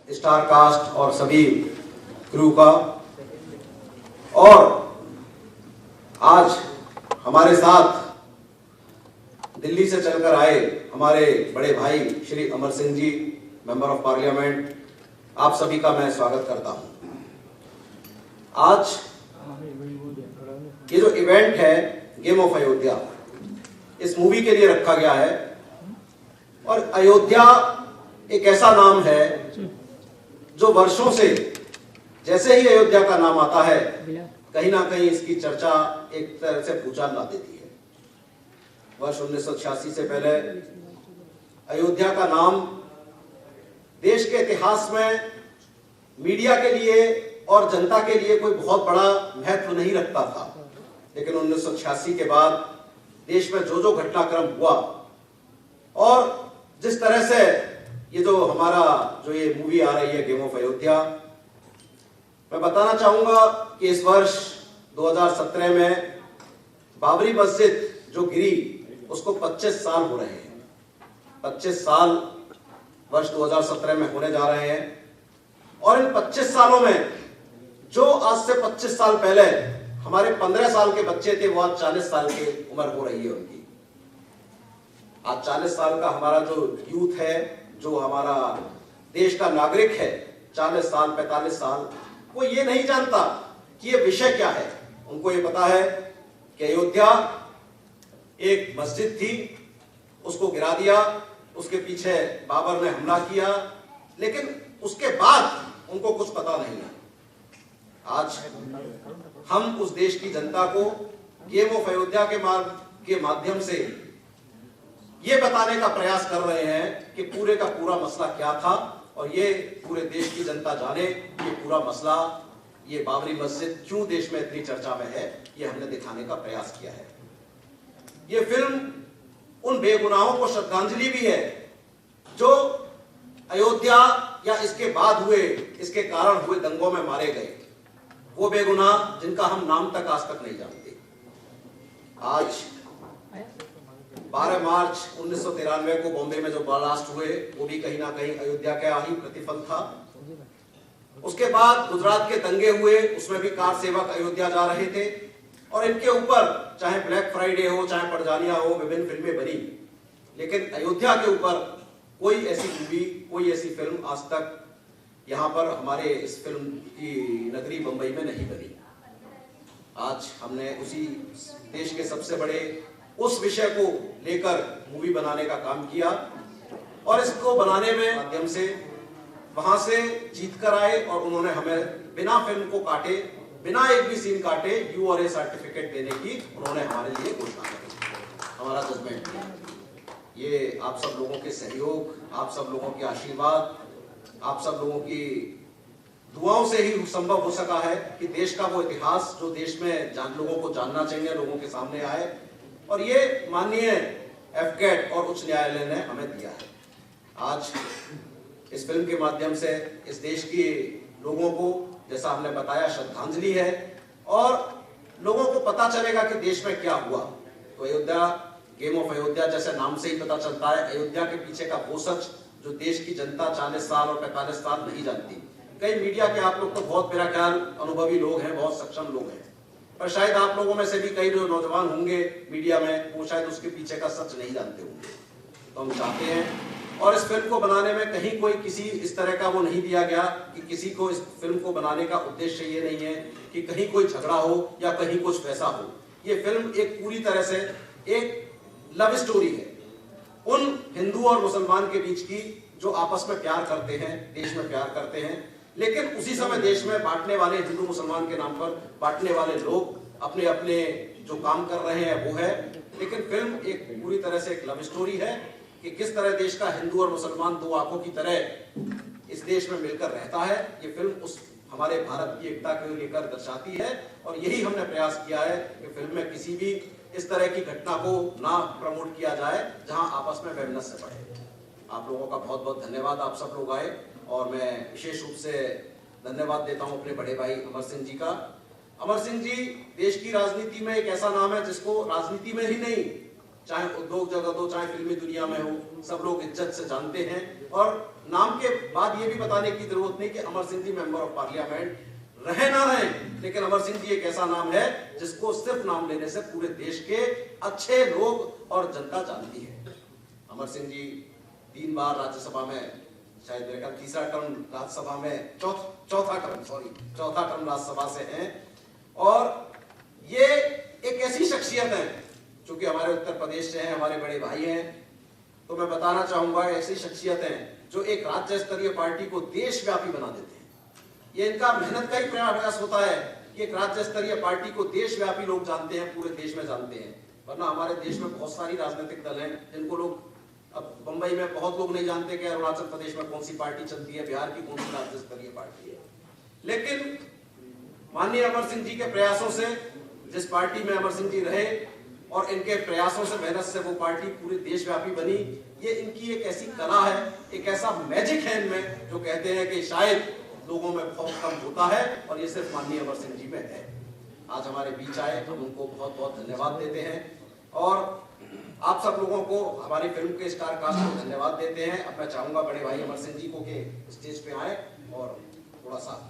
Star cast और सभी crew का, और आज हमारे साथ दिल्ली से चलकर आए हमारे बड़े भाई Shri Amar Singh ji, member of parliament, आप सभी का मैं स्वागत करता हूं। आज ये जो इवेंट है गेम ऑफ अयोध्या, इस मूवी के लिए रखा गया है। और अयोध्या एक ऐसा नाम है जो वर्षों से, जैसे ही अयोध्या का नाम आता है, कहीं ना कहीं इसकी चर्चा एक तरह से भूचाल ला देती है। वर्ष 1986 से पहले अयोध्या का नाम देश के इतिहास में मीडिया के लिए और जनता के लिए कोई बहुत बड़ा महत्व नहीं रखता था, लेकिन 1986 के बाद देश में जो जो घटनाक्रम हुआ और जिस तरह से ये जो हमारा जो ये मूवी आ रही है गेम ऑफ अयोध्या, मैं बताना चाहूंगा कि इस वर्ष 2017 में बाबरी मस्जिद जो गिरी उसको 25 साल हो रहे हैं। 25 साल वर्ष 2017 में होने जा रहे हैं। और इन 25 सालों में जो आज से 25 साल पहले हमारे 15 साल के बच्चे थे, वो आज 40 साल की उम्र हो रही है उनकी। आज 40 साल का हमारा जो यूथ है, जो हमारा देश का नागरिक है, 40 साल 45 साल, वो ये नहीं जानता कि ये विषय क्या है। उनको ये पता है कि अयोध्या एक मस्जिद थी, उसको गिरा दिया, उसके पीछे बाबर ने हमला किया, लेकिन उसके बाद उनको कुछ पता नहीं है। आज हम उस देश की जनता को गेम ऑफ अयोध्या के माध्यम से ये बताने का प्रयास कर रहे हैं कि पूरे का पूरा मसला क्या था, और ये पूरे देश की जनता जाने ये पूरा मसला, ये बाबरी मस्जिद क्यों देश में इतनी चर्चा में है, ये हमने दिखाने का प्रयास किया है। ये फिल्म उन बेगुनाहों को श्रद्धांजलि भी है जो अयोध्या या इसके बाद हुए, इसके कारण हुए दंगों में मारे गए, वो बेगुनाह जिनका हम नाम तक आज तक नहीं जानते। आज 12 मार्च 1993 को बॉम्बे में जो ब्लास्ट हुए, वो भी कहीं ना कहीं अयोध्या का ही प्रतिफल था। उसके बाद गुजरात के दंगे हुए, उसमें भी कार सेवक अयोध्या जा रहे थे, और इनके ऊपर चाहे ब्लैक फ्राइडे हो, चाहे पड़जानिया हो, विभिन्न फिल्में बनी, लेकिन अयोध्या के ऊपर कोई ऐसी मूवी, कोई ऐसी फिल्म आज तक यहाँ पर हमारे इस फिल्म की नगरी बंबई में नहीं बनी। आज हमने उसी देश के सबसे बड़े उस विषय को लेकर मूवी बनाने का काम किया, और इसको बनाने में माध्यम से वहां से जीत कर आए, और उन्होंने हमें बिना फिल्म को काटे, बिना एक भी सीन काटे URA सर्टिफिकेट देने की उन्होंने हमारे लिए घोषणा की। हमारा जजमेंट ये आप सब लोगों के सहयोग, आप सब लोगों के आशीर्वाद, आप सब लोगों की दुआओं से ही संभव हो सका है कि देश का वो इतिहास जो देश में लोगों को जानना चाहिए, लोगों के सामने आए, और ये माननीय FCAT और उच्च न्यायालय ने हमें दिया है। आज इस फिल्म के माध्यम से इस देश के लोगों को, जैसा हमने बताया, श्रद्धांजलि है, और लोगों को पता चलेगा कि देश में क्या हुआ। तो अयोध्या, गेम ऑफ अयोध्या जैसे नाम से ही पता चलता है, अयोध्या के पीछे का वो सच जो देश की जनता 40 साल और 45 साल नहीं जानती। कई मीडिया के आप लोग तो बहुत, मेरा ख्याल, अनुभवी लोग हैं, बहुत सक्षम लोग हैं, पर शायद आप लोगों में से भी कई जो नौजवान होंगे मीडिया में, वो शायद उसके पीछे का सच नहीं जानते होंगे। तो हम चाहते हैं, और इस फिल्म को बनाने में कहीं कोई किसी इस तरह का वो नहीं दिया गया कि किसी को इस फिल्म को बनाने का उद्देश्य ये नहीं है कि कहीं कोई झगड़ा हो या कहीं कुछ वैसा हो। ये फिल्म एक पूरी तरह से एक लव स्टोरी है उन हिंदू और मुसलमान के बीच की, जो आपस में प्यार करते हैं, देश में प्यार करते हैं, लेकिन उसी समय देश में बांटने वाले, हिंदू मुसलमान के नाम पर बांटने वाले लोग अपने अपने जो काम कर रहे हैं वो है। लेकिन फिल्म एक पूरी तरह से एक लव स्टोरी है कि किस तरह देश का हिंदू और मुसलमान दो आंखों की तरह इस देश में मिलकर रहता है। ये फिल्म उस हमारे भारत की एकता को लेकर दर्शाती है, और यही हमने प्रयास किया है कि फिल्म में किसी भी इस तरह की घटना को ना प्रमोट किया जाए जहां आपस में वैमनस्य बढ़े। आप लोगों का बहुत बहुत धन्यवाद, आप सब लोग आए, और मैं विशेष रूप से धन्यवाद देता हूं अपने बड़े भाई अमर सिंह जी का। अमर सिंह जी देश की राजनीति में एक ऐसा नाम है जिसको राजनीति में ही नहीं, चाहे उद्योग जगत हो, चाहे फिल्मी दुनिया में हो, सब लोग इज्जत से जानते हैं। और नाम के बाद ये भी बताने की जरूरत नहीं कि Amar Singh ji member of parliament रहे ना रहे, लेकिन अमर सिंह जी एक ऐसा नाम है जिसको सिर्फ नाम लेने से पूरे देश के अच्छे लोग और जनता जानती है। अमर सिंह जी 3 बार राज्यसभा में, शायद मेरे ख्याल तीसरा टर्म राज्यसभा में, चौथा टर्म राज्यसभा से हैं। और ये एक ऐसी शख्सियत है, चूंकि हमारे उत्तर प्रदेश से हैं, हमारे बड़े भाई हैं, तो मैं बताना चाहूंगा ऐसी शख्सियत है जो एक राज्य स्तरीय पार्टी को देशव्यापी बना देते हैं। ये इनका मेहनत का ही प्रयास होता है कि एक राज्य स्तरीय पार्टी को देशव्यापी लोग जानते हैं, पूरे देश में जानते हैं। वरना हमारे देश में बहुत सारी राजनीतिक दल हैं जिनको लोग, अब बंबई में बहुत लोग नहीं जानते कि अरुणाचल प्रदेश में कौन सी पार्टी चलती है, बिहार की कौन सी राज्य स्तरीय पार्टी है। लेकिन माननीय अमर सिंह जी के प्रयासों से, जिस पार्टी में अमर सिंह जी रहे और इनके प्रयासों से, मेहनत से वो पार्टी पूरे देशव्यापी बनी। ये इनकी एक ऐसी कला है, एक ऐसा मैजिक है इनमें, जो कहते हैं कि शायद लोगों में बहुत कम होता है और ये सिर्फ माननीय अमर सिंह जी में है। आज हमारे बीच आए, हम उनको बहुत बहुत धन्यवाद देते हैं और आप सब लोगों को, हमारी फिल्म के स्टार कास्ट को धन्यवाद देते हैं। अब मैं चाहूंगा बड़े भाई अमर सिंह जी को के स्टेज पे आए और थोड़ा सा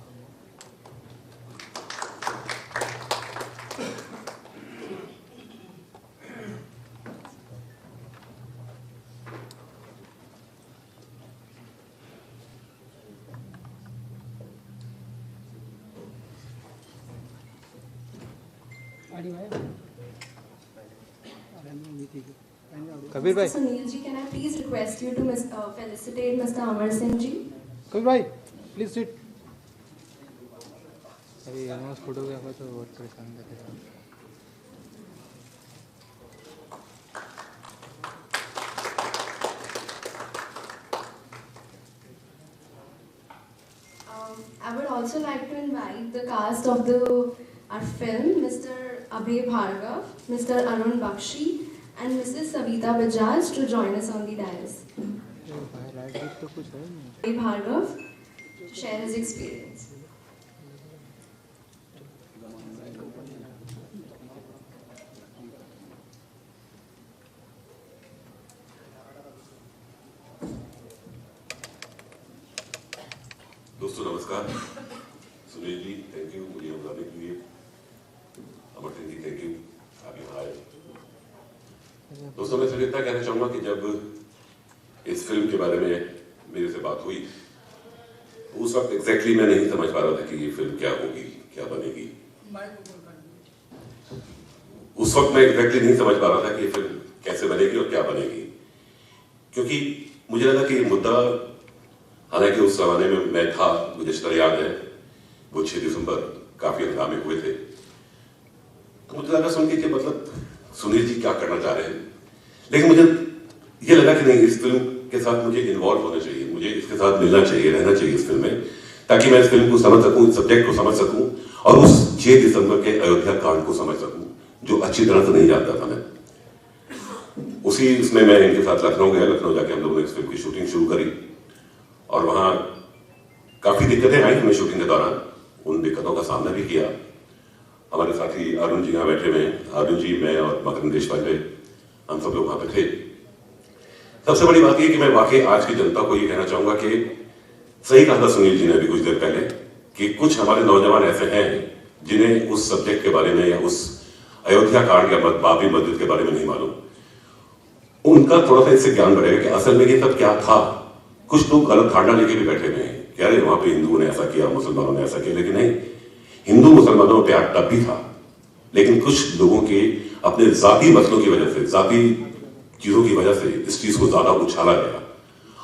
कबीर भाई, Sunil ji, can I please request you to felicitate Mr. Amar Singh ji? Kabir भाई प्लीज सिट। अरे एनिमल्स फोटो गया तो बहुत परेशान करेगा। I would also like to invite the cast of our film, Mr. Abhay Bhargav, Mr. Arun Bakshi, and Mrs. Savita Bajaj to join us on the dais. तो कुछ है नहीं। Abhay Bhargav to share his experience. दोस्तों नमस्कार। Sunil ji thank you मुझे बुलाने के लिए। अमर सिंह जी थैंक यू, आप यहाँ आए। दोस्तों मैं सिर्फ इतना कहना चाहूंगा कि जब इस फिल्म के बारे में मेरे से बात हुई, उस वक्त एग्जैक्टली मैं नहीं समझ पा रहा था कि ये फिल्म क्या होगी, क्या बनेगी। उस वक्त मैं एग्जैक्टली नहीं समझ पा रहा था कि ये फिल्म कैसे बनेगी और क्या बनेगी, क्योंकि मुझे लगा कि ये मुद्दा, हालांकि उस जमाने में मैं था, मुझे इस तरह याद है वो 6 दिसंबर काफी हंगामे हुए थे, तो मुझे लगा सुन के कि मतलब सुनील जी क्या करना चाह रहे हैं। लेकिन मुझे ये लगा कि नहीं, इस फिल्म के साथ मुझे इन्वॉल्व होना चाहिए, मुझे इसके साथ मिलना चाहिए, रहना चाहिए इस फिल्म में, ताकि मैं इस फिल्म को समझ सकूं, इस सब्जेक्ट को समझ सकूं और उस 6 दिसंबर के अयोध्या कांड को समझ सकूं जो अच्छी तरह से नहीं जानता था मैं। उसी इसमें मैं इनके साथ लखनऊ गया। लखनऊ जाके हम लोगों ने इस फिल्म की शूटिंग शुरू करी और वहां काफी दिक्कतें आई हमें शूटिंग के दौरान। उन दिक्कतों का सामना भी किया। हमारे साथी अरुण जी यहाँ बैठे हुए हैं, अरुण जी, मैं और मकरंद देशपांडे, हम सब लोग वहां पे थे। सबसे बड़ी बात यह कि मैं वाकई आज की जनता को ये कहना चाहूंगा कि सही कहा था सुनील जी ने अभी कुछ देर पहले कि कुछ हमारे नौजवान ऐसे हैं जिन्हें उस सब्जेक्ट के बारे में या उस अयोध्या कांड या बाबरी मस्जिद के बारे में नहीं मालूम। उनका थोड़ा सा इससे ज्ञान बढ़ेगा कि असल में ये सब क्या था। कुछ लोग गलत धारणा लेके भी बैठे हुए हैं, कह रहे वहां पे हिंदुओं ने ऐसा किया, मुसलमानों ने ऐसा किया, लेकिन नहीं, हिंदू मुसलमानों में प्यार तब भी था, लेकिन कुछ लोगों के अपने जाती मसलों की वजह से, जाती चीजों की वजह से इस चीज को ज्यादा उछाला गया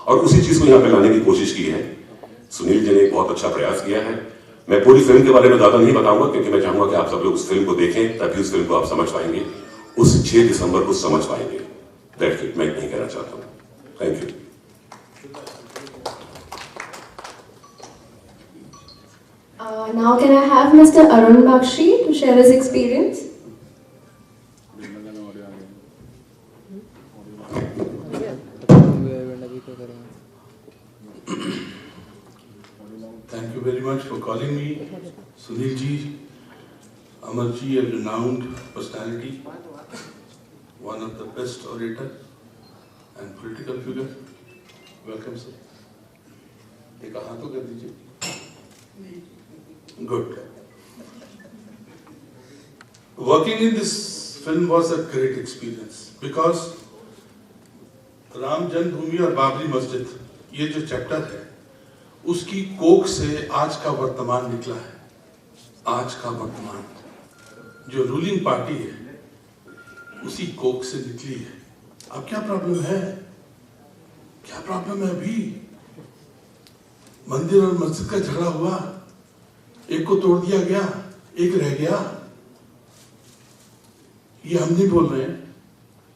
और उसी चीज को यहाँ पे लाने की कोशिश की है। सुनील जी ने एक बहुत अच्छा प्रयास किया है। मैं पूरी फिल्म के बारे में ज्यादा नहीं बताऊंगा क्योंकि मैं चाहूंगा कि आप सब लोग उस फिल्म को देखें, तभी उस फिल्म को आप समझ पाएंगे, उस 6 दिसंबर को समझ पाएंगे। दैट्स इट, मैं नहीं कहना चाहता हूँ। Thank you. Now can I have Mr. Arun Bakshi to share his experience? Thank you very much for calling me. Sunil ji, Amar ji, a renowned personality. one of the best orator and political figure. Welcome, sir. एक हाथ तो कर दीजिए. Good. Working in this film was a great experience because Ram जन्मभूमि और बाबरी मस्जिद ये जो chapter है उसकी कोख से आज का वर्तमान निकला है. आज का वर्तमान जो रूलिंग पार्टी है उसी कोख से निकली है. अब क्या प्रॉब्लम है? क्या प्रॉब्लम है? अभी मंदिर और मस्जिद का झगड़ा हुआ, एक को तोड़ दिया गया, एक रह गया. ये हम नहीं बोल रहे हैं,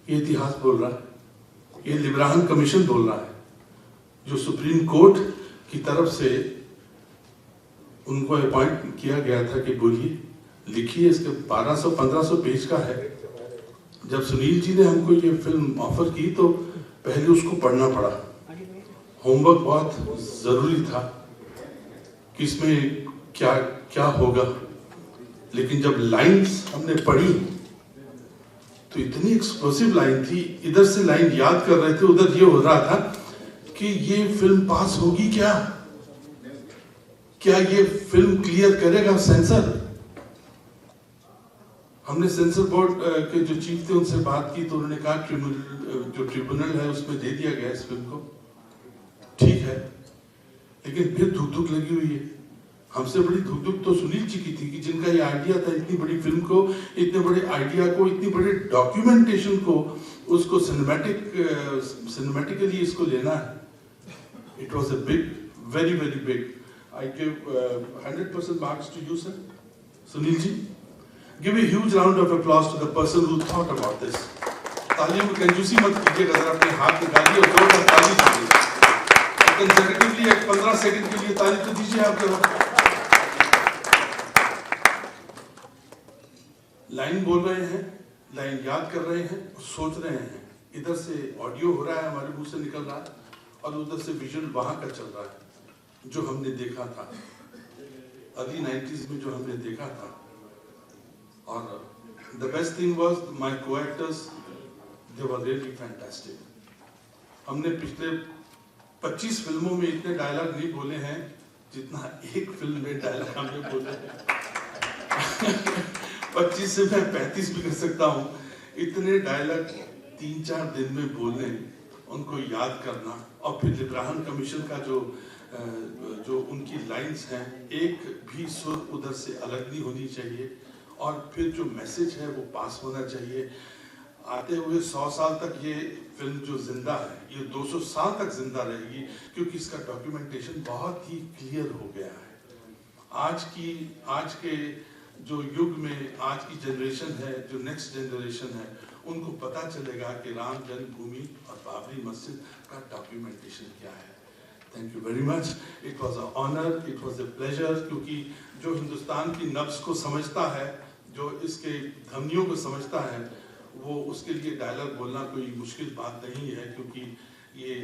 ये इतिहास बोल रहा है, ये लिब्राहन कमीशन बोल रहा है, जो सुप्रीम कोर्ट की तरफ से उनको अपॉइंट किया गया था कि बोलिए, लिखिए. इसके 1200-1500 पेज का है. जब सुनील जी ने हमको ये फिल्म ऑफर की तो पहले उसको पढ़ना पड़ा. होमवर्क बहुत जरूरी था कि इसमें क्या क्या होगा. लेकिन जब लाइंस हमने पढ़ी तो इतनी एक्सप्लोसिव लाइन थी. इधर से लाइन याद कर रहे थे, उधर ये हो रहा था कि ये फिल्म पास होगी क्या? क्या ये फिल्म क्लियर करेगा सेंसर? हमने सेंसर बोर्ड के जो चीफ थे उनसे बात की तो उन्होंने कहा जो ट्रिब्यूनल है उसमें दे दिया गया इस फिल्म को. ठीक है, लेकिन फिर धुक लगी हुई है. हमसे बड़ी धुक तो सुनील जी की थी कि जिनका ये आइडिया था इतनी बड़ी फिल्म को, इतने बड़े आइडिया को, इतनी बड़े डॉक्यूमेंटेशन को, उसको सिनेमैटिकली इसको लेना है. It was a big, very very big. I give 100% marks to you sir. Sunil ji, give a huge round of applause to the person who thought about this. तालियों में कंजूसी मत कीजिएगा, अगर अपने हाथ निकालिए और जोरदार ताली दीजिए. कंसेक्यूटिवली 15 सेकंड के लिए ताली तो दीजिए आप जरा. लाइन बोल रहे हैं, लाइन याद कर रहे हैं और सोच रहे हैं. इधर से ऑडियो हो रहा है, हमारे मुंह से निकल रहा है, और उधर से विजुअल वहां का चल रहा है जो हमने देखा था अर्ली 90s में, जो हमने देखा था. और the best thing was my co-actors, they were really fantastic. हमने पिछले 25 फिल्मों में इतने डायलॉग नहीं बोले हैं जितना एक फिल्म में डायलॉग हमने बोले हैं. 25 से मैं 35 भी कर सकता हूँ. इतने डायलॉग 3-4 दिन में बोलने, उनको याद करना, और फिर लिब्राहन कमीशन का जो उनकी लाइंस हैं, एक भी सुर उधर से अलग नहीं होनी चाहिए, और फिर जो मैसेज है वो पास होना चाहिए. आते हुए 100 साल तक ये फिल्म जो जिंदा है, ये 200 साल तक जिंदा रहेगी, क्योंकि इसका डॉक्यूमेंटेशन बहुत ही क्लियर हो गया है. आज के जो युग में आज की जनरेशन है, जो नेक्स्ट जनरेशन है, उनको पता चलेगा कि राम जन्मभूमि और बाबरी मस्जिद का डॉक्यूमेंटेशन क्या है. Thank you very much. It was a honour, it was a pleasure. क्योंकि जो हिंदुस्तान की नब्ज को समझता है, जो इसके धमनियों को समझता है, वो उसके लिए डायलॉग बोलना कोई मुश्किल बात नहीं है. क्योंकि ये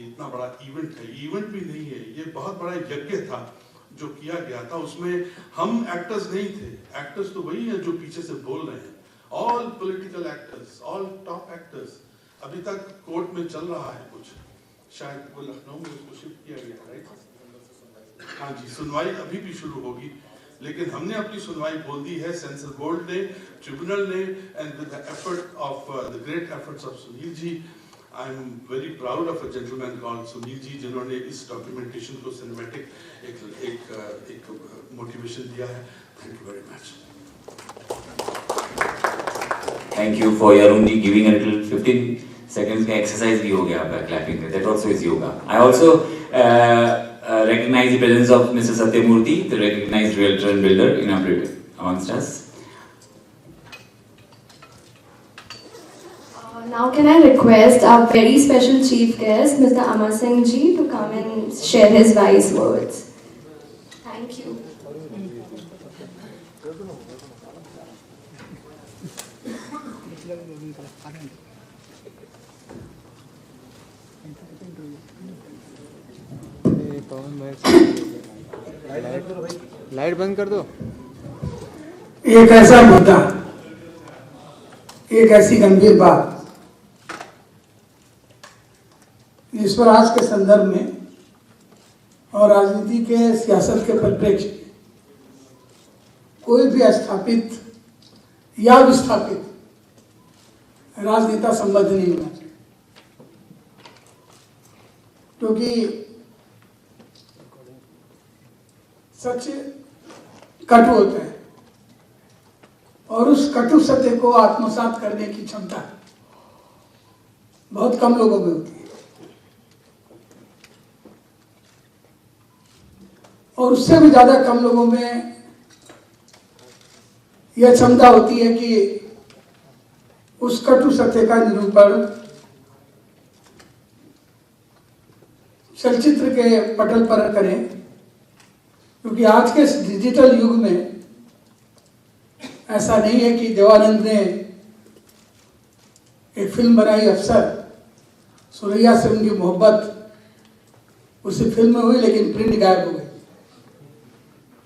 इतना बड़ा इवेंट है. इवेंट भी नहीं है, ये बहुत बड़ा यज्ञ था जो किया गया था. उसमें हम एक्टर्स नहीं थे. एक्टर्स तो वही है जो पीछे से बोल रहे हैं. All political actors, all top actors. अभी तक कोर्ट में चल रहा है कुछ, शायद वो लखनऊ में उसको शिफ्ट किया गया, राइट? हाँ जी, सुनवाई अभी भी शुरू होगी. लेकिन हमने अपनी सुनवाई बोल दी है. सेंसर बोर्ड ने, ट्रिब्यूनल ने, and with the effort of the great efforts of Sunil ji. I am very proud of a gentleman called Sunil ji, जिन्होंने इस डॉक्यूमेंटेशन को सिनेमैटिक एक मोटिवेशन दिया है. Thank you very much. Thank you for Arun ji giving a little 15 seconds का exercise भी हो गया आपका clapping में. That also is yoga. I also recognize the presence of Mr. Satyamurthy, the recognized realtor and builder in our amongst us. Now can I request our very special chief guest, Mr. Amar Singh ji, to come and share his wise words. Thank you. Light बंद कर दो. एक ऐसा मुद्दा एक ऐसी गंभीर बात जिस पर आज के संदर्भ में और राजनीति के सियासत के परिप्रेक्ष्य में कोई भी स्थापित या विस्थापित राजनेता संबद्ध नहीं होना चाहिए, क्योंकि सच कटु होता है और उस कटु सत्य को आत्मसात करने की क्षमता बहुत कम लोगों में होती है। और उससे भी ज्यादा कम लोगों में यह क्षमता होती है कि उस कटु सत्य का निरूपण चलचित्र के पटल पर करें, क्योंकि आज के इस डिजिटल युग में ऐसा नहीं है कि देवानंद ने एक फिल्म बनाई अफसर, सुरैया से उनकी मोहब्बत उसी फिल्म में हुई लेकिन प्रिंट गायब हो गई।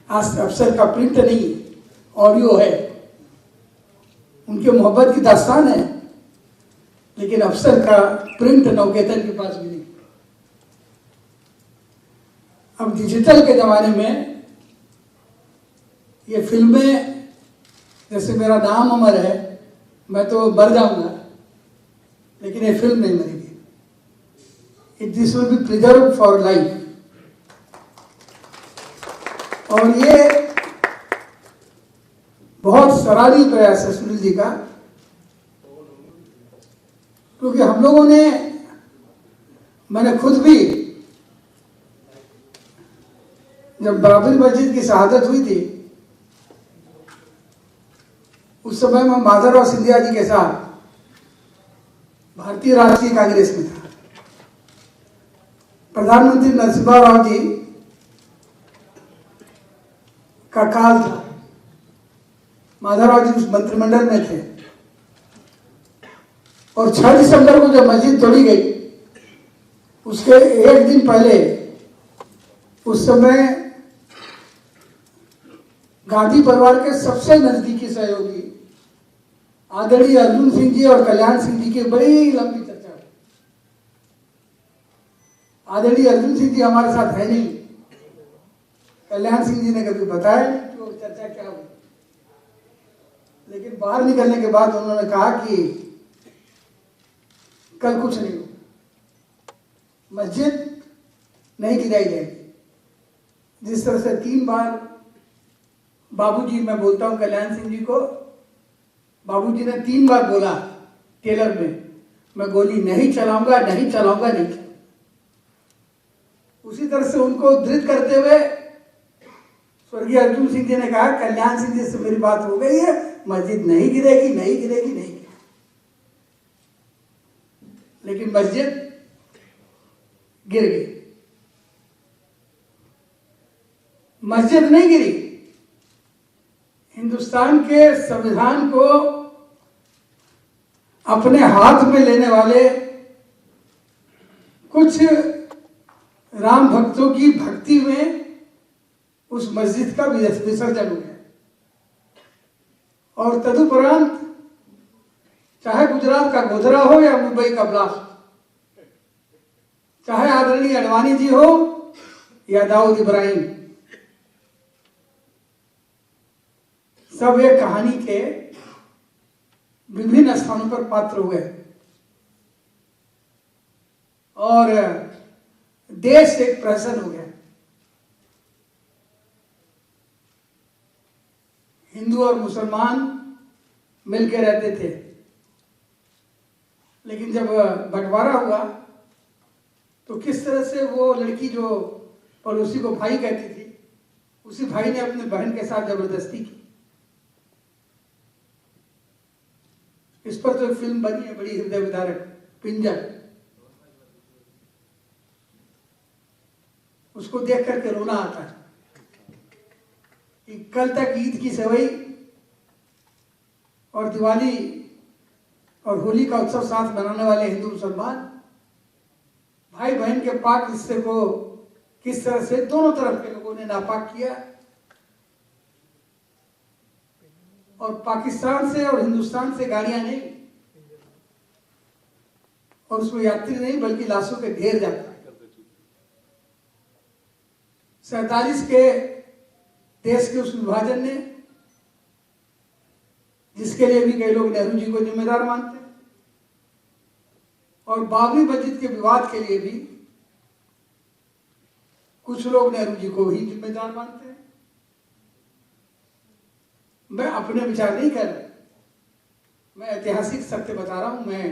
आज अफसर का प्रिंट नहीं, ऑडियो है। उनके मोहब्बत की दास्तान है, लेकिन अफसर का प्रिंट नवकेतन के पास भी नहीं। अब डिजिटल के जमाने में ये फिल्में, जैसे मेरा नाम अमर है, मैं तो मर जाऊंगा, लेकिन ये फिल्म नहीं मरेगी। This will be preserve for life. और ये बहुत सराहनीय प्रयास है सुनील जी का, क्योंकि हम लोगों ने, मैंने खुद भी जब बाबरी मस्जिद की शहादत हुई थी, उस समय मैं माधवराव सिंधिया जी के साथ भारतीय राष्ट्रीय कांग्रेस में था। प्रधानमंत्री नरसिम्हा राव जी का काल था, माधवराव जी उस मंत्रिमंडल में थे, और 6 दिसंबर को जब मस्जिद तोड़ी गई, उसके एक दिन पहले उस समय गांधी परिवार के सबसे नजदीकी सहयोगी आदरणीय अर्जुन सिंह जी और कल्याण सिंह जी की बड़ी लंबी चर्चा हुई। आदरणीय अर्जुन सिंह जी हमारे साथ है नहीं, कल्याण सिंह जी ने कभी बताया नहीं कि वो चर्चा क्या हुई, लेकिन बाहर निकलने के बाद उन्होंने कहा कि कल कुछ नहीं हो, मस्जिद नहीं गिराई जाएगी। जिस तरह से 3 बार बाबूजी, मैं बोलता हूं कल्याण सिंह जी को, बाबूजी ने 3 बार बोला टेलर में, मैं गोली नहीं चलाऊंगा, नहीं चलाऊंगा, नहीं चलाऊंगा। उसी तरह से उनको उद्धृत करते हुए स्वर्गीय अर्जुन सिंह जी ने कहा, कल्याण सिंह जी से मेरी बात हो गई है, मस्जिद नहीं गिरेगी, नहीं गिरेगी, नहीं गिरेगी। लेकिन मस्जिद गिर गई। मस्जिद नहीं गिरी, हिंदुस्तान के संविधान को अपने हाथ में लेने वाले कुछ राम भक्तों की भक्ति में उस मस्जिद का विसर्जन हो गया। और तदुपरांत चाहे गुजरात का गोधरा हो या मुंबई का ब्लास्ट, चाहे आदरणीय अडवाणी जी हो या दाऊद इब्राहिम, सब एक कहानी के विभिन्न स्थानों पर पात्र हुए और देश एक प्रहसन हो गया। हिंदू और मुसलमान मिलकर रहते थे, लेकिन जब बंटवारा हुआ तो किस तरह से वो लड़की जो पड़ोसी को भाई कहती थी, उसी भाई ने अपने बहन के साथ जबरदस्ती की। इस पर तो एक फिल्म बनी है बड़ी हृदय विदारक, पिंजर। उसको देख करके रोना आता है कि कल तक ईद की सेवई और दिवाली और होली का उत्सव साथ मनाने वाले हिंदू मुसलमान भाई बहन के पाक रिश्ते को किस तरह से दोनों तरफ के लोगों ने नापाक किया, और पाकिस्तान से और हिंदुस्तान से गाड़ियां नहीं, और उसमें यात्री नहीं बल्कि लाशों के ढेर जाता है। 47 के देश के उस विभाजन ने, जिसके लिए भी कई लोग नेहरू जी को जिम्मेदार मानते हैं, और बाबरी मस्जिद के विवाद के लिए भी कुछ लोग नेहरू जी को ही जिम्मेदार मानते हैं। मैं अपने विचार नहीं कर रहा, मैं ऐतिहासिक सत्य बता रहा हूं। मैं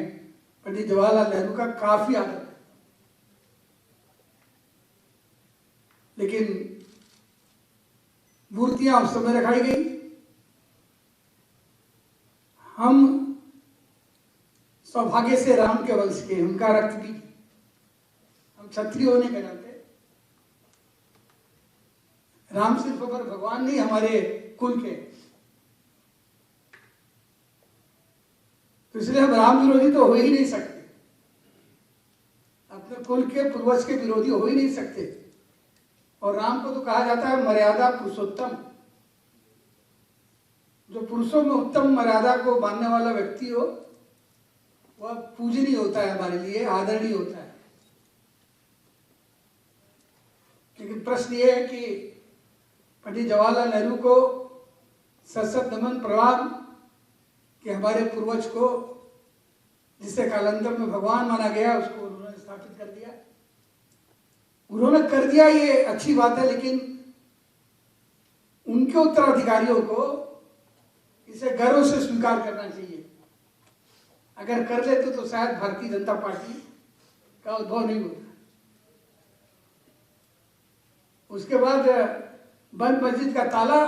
पंडित जवाहरलाल नेहरू का काफी आदर है, लेकिन मूर्तियां उस समय रखाई गई। हम सौभाग्य से राम के वंश के, उनका रक्त भी, हम क्षत्रिय होने के नाते, राम सिर्फ पर भगवान नहीं, हमारे कुल के, तो इसलिए हम राम विरोधी तो हो ही नहीं सकते, अपने कुल के पूर्वज के विरोधी हो ही नहीं सकते। और राम को तो कहा जाता है मर्यादा पुरुषोत्तम। जो पुरुषों में उत्तम मर्यादा को मानने वाला व्यक्ति हो वह पूजनीय होता है, हमारे लिए आदरणीय होता है। लेकिन प्रश्न ये है कि पंडित जवाहरलाल नेहरू को सशक्त नमन प्रणाम कि हमारे पूर्वज को, जिसे कालांतर में भगवान माना गया, उसको उन्होंने स्थापित कर दिया। उन्होंने कर दिया, ये अच्छी बात है, लेकिन उनके उत्तराधिकारियों को इसे गर्व से स्वीकार करना चाहिए। अगर कर लेते तो शायद भारतीय जनता पार्टी का उद्भव नहीं होता। उसके बाद बंद मस्जिद का ताला,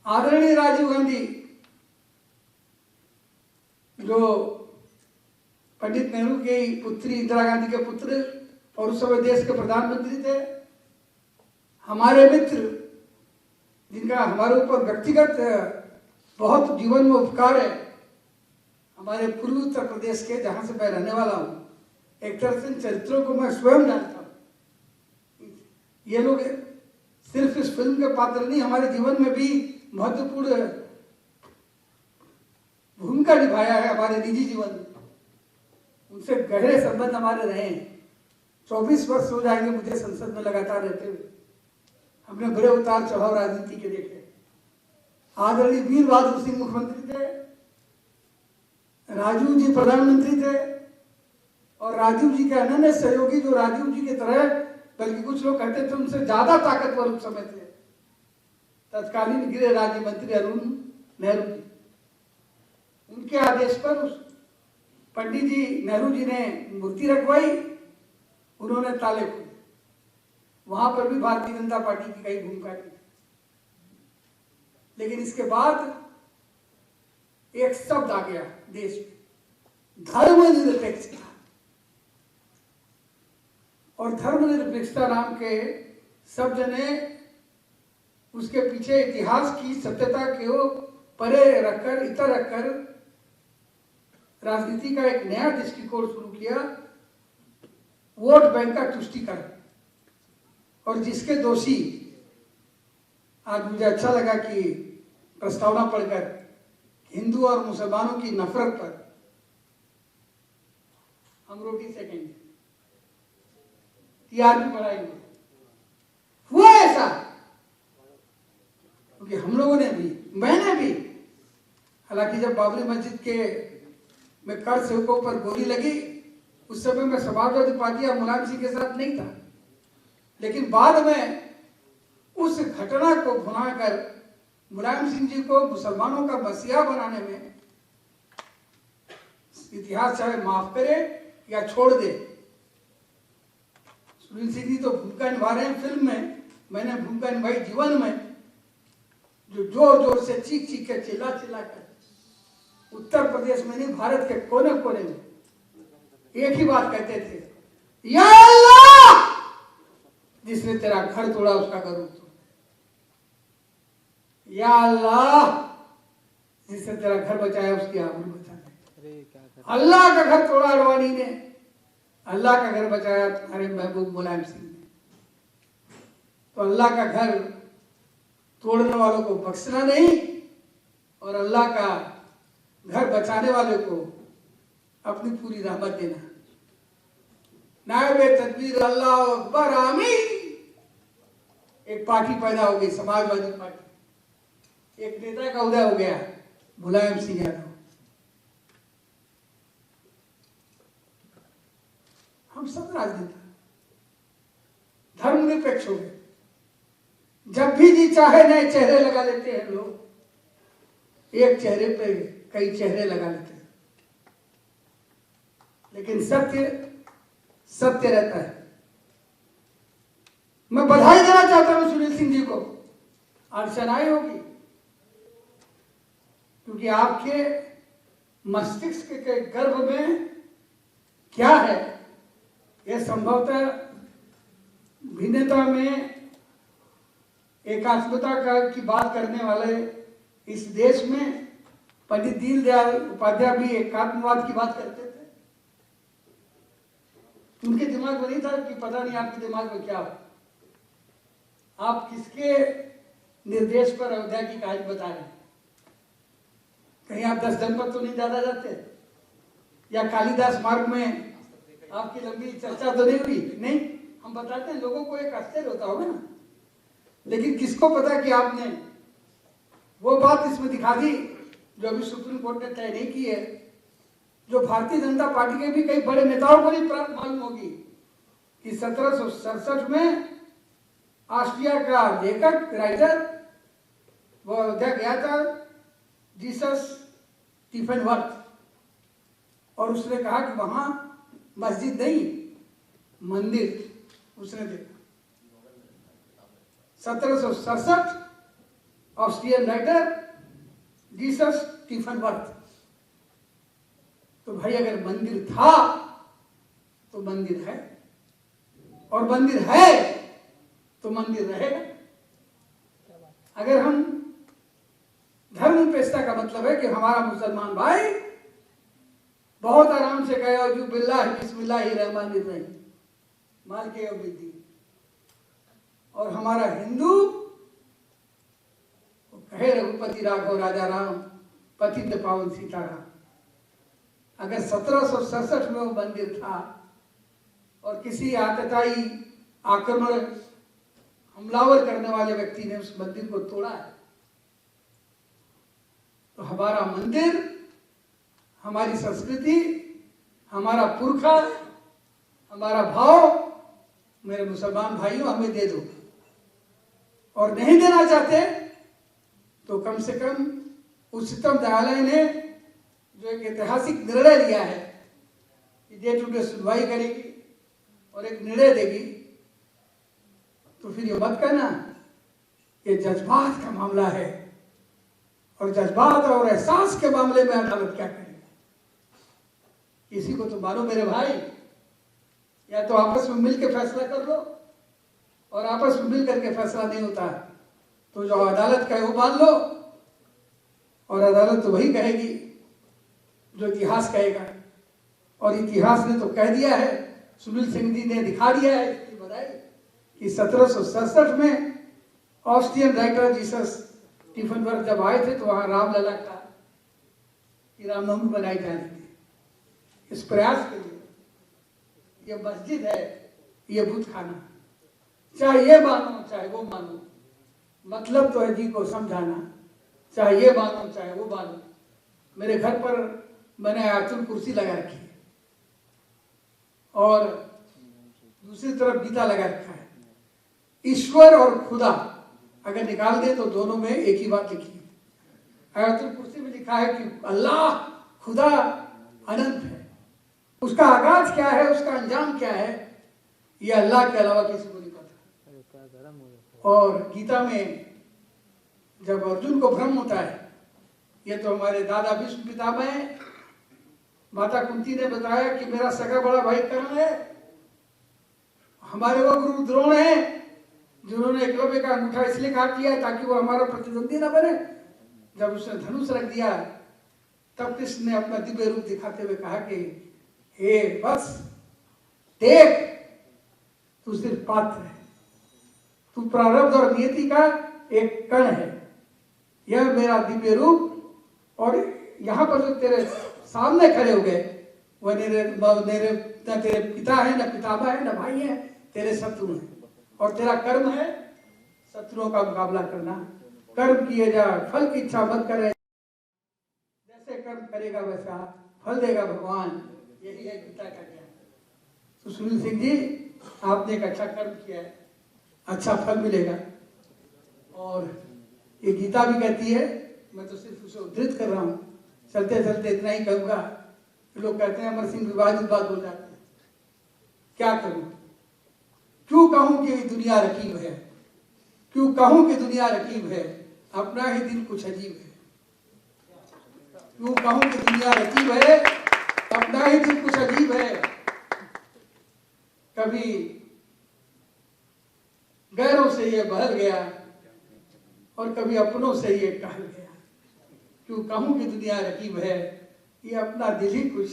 आदरणीय राजीव गांधी जो पंडित नेहरू की पुत्री इंदिरा गांधी के पुत्र और उस समय देश के प्रधानमंत्री थे, हमारे मित्र जिनका हमारे ऊपर व्यक्तिगत बहुत जीवन में उपकार है, हमारे पूर्वी उत्तर प्रदेश के, जहां से मैं रहने वाला हूं, एक तरह से चरित्रों को मैं स्वयं जानता हूं। ये लोग सिर्फ इस फिल्म के पात्र नहीं, हमारे जीवन में भी महत्वपूर्ण भूमिका निभाया है, हमारे निजी जीवन में। उनसे गहरे संबंध हमारे रहे हैं। 24 वर्ष हो जाएंगे मुझे संसद में लगातार रहते हुए। हमने बड़े उतार चढ़ाव राजनीति के देखे। आदरणीय वीर बहादुर सिंह मुख्यमंत्री थे, राजीव जी प्रधानमंत्री थे, और राजीव जी के अनन्य सहयोगी जो राजीव जी की तरह, बल्कि कुछ लोग कहते थे उनसे ज्यादा ताकतवर उस समय थे, तत्कालीन गृह राज्य मंत्री अरुण नेहरू जी। उनके आदेश पर उस पंडित जी नेहरू जी ने मूर्ति रखवाई, उन्होंने ताले खोले। वहां पर भी भारतीय जनता पार्टी की कई भूमिका थी। लेकिन इसके बाद एक शब्द आ गया देश में, धर्मनिरपेक्षता। और धर्मनिरपेक्षता नाम के शब्द ने उसके पीछे इतिहास की सत्यता को परे रखकर, इतर रखकर राजनीति का एक नया दृष्टिकोण शुरू किया, वोट बैंक का तुष्टीकरण। और जिसके दोषी, आज मुझे अच्छा लगा कि प्रस्तावना पढ़कर हिंदू और मुसलमानों की नफरत पर हम रोटी सेकेंड टीआरपी बढ़ाएंगे, हुआ ऐसा? क्योंकि हम लोगों ने भी, मैंने भी, हालांकि जब बाबरी मस्जिद के में कर सेवकों पर गोली लगी, उस समय मैं समाजवादी पार्टी या मुलायम सिंह के साथ नहीं था, लेकिन बाद में उस घटना को भुनाकर मुलायम सिंह जी को मुसलमानों का मसीहा बनाने में इतिहास चाहे माफ करे या छोड़ दे, सुनील सिंह जी तो भूमिका निभा रहे हैं फिल्म में, मैंने भूमिका निभाई जीवन में, जो जोर जोर से चीख चीख कर, चिल्ला चिल्ला कर, उत्तर प्रदेश में नहीं भारत के कोने कोने में एक ही बात कहते थे, या अल्लाह, जिसने तेरा घर तोड़ा उसका घर तोड़, या अल्लाह, जिसने तेरा घर बचाया उसकी आबरू बचा दे। अल्लाह का घर तोड़ा अडवाणी ने, अल्लाह का घर बचाया तुम्हारे महबूब मुलायम सिंह ने। तो अल्लाह का घर तोड़ने वालों को बख्शना नहीं, और अल्लाह का घर बचाने वाले को अपनी पूरी रहमत देना। नायब तदबीर अल्लाह अकबर आमीन। एक पार्टी पैदा हो गई, समाजवादी पार्टी। एक नेता का उदय हो गया, मुलायम सिंह यादव। हम सब राजनेता धर्मनिरपेक्ष हो गए। जब भी जी चाहे नए चेहरे लगा लेते हैं लोग, एक चेहरे पे कई चेहरे लगा लेते हैं, लेकिन सत्य सत्य रहता है। मैं बधाई देना चाहता हूं सुनील सिंह जी को, आज शनाई होगी, क्योंकि आपके मस्तिष्क के गर्भ में क्या है, यह संभवतः भिन्नता में एकात्मता की बात करने वाले इस देश में पंडित दीनदयाल उपाध्याय भी एकात्मवाद की बात करते थे। उनके दिमाग में नहीं था कि पता नहीं आपके दिमाग में क्या हो। आप किसके निर्देश पर अयोध्या की कहानी बता रहे हैं? कहीं आप 10 जनपद तो नहीं ज्यादा जाते, या कालिदास मार्ग में आपकी लंबी चर्चा तो नहीं हुई? नहीं, हम बताते हैं लोगों को, एक आश्चर्य होता होगा ना। लेकिन किसको पता कि आपने वो बात इसमें दिखा दी जो अभी सुप्रीम कोर्ट ने तय नहीं की है, जो भारतीय जनता पार्टी के भी कई बड़े नेताओं को नहीं प्राप्त मालूम होगी कि 1767 में ऑस्ट्रिया का लेखक राइटर वो अयोध्या गया था, जीसस स्टीफनवर्थ, और उसने कहा कि वहां मस्जिद नहीं मंदिर उसने देखा। 1767 ऑस्ट्रियन राइटर जीसस स्टीफनवर्थ। तो भाई अगर मंदिर था तो मंदिर है, और मंदिर है तो मंदिर रहेगा। अगर हम धर्मनिरपेक्षता का मतलब है कि हमारा मुसलमान भाई बहुत आराम से कहे और बिल्लाह बिस्मिल्लाहिर्रहमानिर्रहीम मालिके यौमिद्दीन, और हमारा हिंदू कहे रघुपति राघव राजा राम पतित पावन सीताराम। अगर 1767 में वो मंदिर था और किसी आतताई आक्रमण हमलावर करने वाले व्यक्ति ने उस मंदिर को तोड़ा है, तो हमारा मंदिर, हमारी संस्कृति, हमारा पुरखा, हमारा भाव मेरे मुसलमान भाइयों हमें दे दो। और नहीं देना चाहते तो कम से कम उच्चतम न्यायालय ने जो एक ऐतिहासिक निर्णय लिया है कि डे टू डे सुनवाई करेगी और एक निर्णय देगी, तो फिर ये मत कहना ये जज्बात का मामला है, और जज्बात और एहसास के मामले में अदालत क्या करेगी। किसी को तो मानो मेरे भाई, या तो आपस में मिल के फैसला कर लो, और आपस में मिल करके फैसला नहीं होता तो जो अदालत कहे वो मान लो, और अदालत तो वही कहेगी जो इतिहास कहेगा। और इतिहास ने तो कह दिया है, सुनील सिंह जी ने दिखा दिया है इसकी बधाई कि 1767 में ऑस्ट्रियन राइटर जीसस स्टीफनवर्थ जब आए थे तो वहां रामलला का कि रामनवमी बनाई जानी थी। इस प्रयास के लिए ये मस्जिद है, ये बुत खाना, चाहे ये मानो चाहे वो मानो, मतलब तो है जी को समझाना, चाहे ये मानो चाहे वो मानो। मेरे घर पर मैंने आयतुल कुर्सी लगा रखी है और दूसरी तरफ गीता लगा रखा है। ईश्वर और खुदा अगर निकाल दे तो दोनों में एक ही बात लिखी है। आयतुल कुर्सी में लिखा है कि अल्लाह खुदा अनंत है, उसका आगाज क्या है, उसका अंजाम क्या है, ये अल्लाह के अलावा किसी को नहीं पता। और गीता में जब अर्जुन को भ्रम होता है, ये तो हमारे दादा भीष्म पितामह हैं, माता कुंती ने बताया कि मेरा सगा बड़ा भाई कर्ण है, हमारे वो गुरु द्रोण है जिन्होंने एकलव्य का अंगूठा इसलिए काट दिया ताकि वो हमारा प्रतिद्वंदी न बने। जब उसने धनुष रख दिया तब कृष्ण ने अपना दिव्य रूप दिखाते हुए कहा कि हे बस देख, तू सिर्फ पात्र है, तू प्रारब्ध और नियति का एक कण है, यह मेरा दिव्य रूप, और यहाँ पर जो तेरे सामने खड़े हो गए वह न तेरे पिता है, न पितामह है, न भाई है, तेरे शत्रु हैं। और तेरा कर्म है शत्रुओं का मुकाबला करना। कर्म किए जा, फल की इच्छा मत करे, जैसे कर्म करेगा वैसा फल देगा भगवान। यही है गीता का ज्ञान। तो सुनील सिंह जी, आपने एक अच्छा कर्म किया है, अच्छा फल मिलेगा। और ये गीता भी कहती है, मैं तो सिर्फ उसे उद्धृत कर रहा हूँ। चलते चलते इतना ही कहूँगा, लोग कहते हैं अमर सिंह विवादित बात बोल जाते हैं, क्या करूँ? क्यों कहूँ कि दुनिया रकीब है, क्यों कहूँ कि दुनिया रकीब है, अपना ही दिल कुछ अजीब है। क्यों कहूँ कि दुनिया रकीब है, अपना ही दिल कुछ अजीब है। कभी गैरों से ये बहल गया और कभी अपनों से ये कहल गया। क्यों कहूँ कि दुनिया रकीब है, ये अपना दिल ही कुछ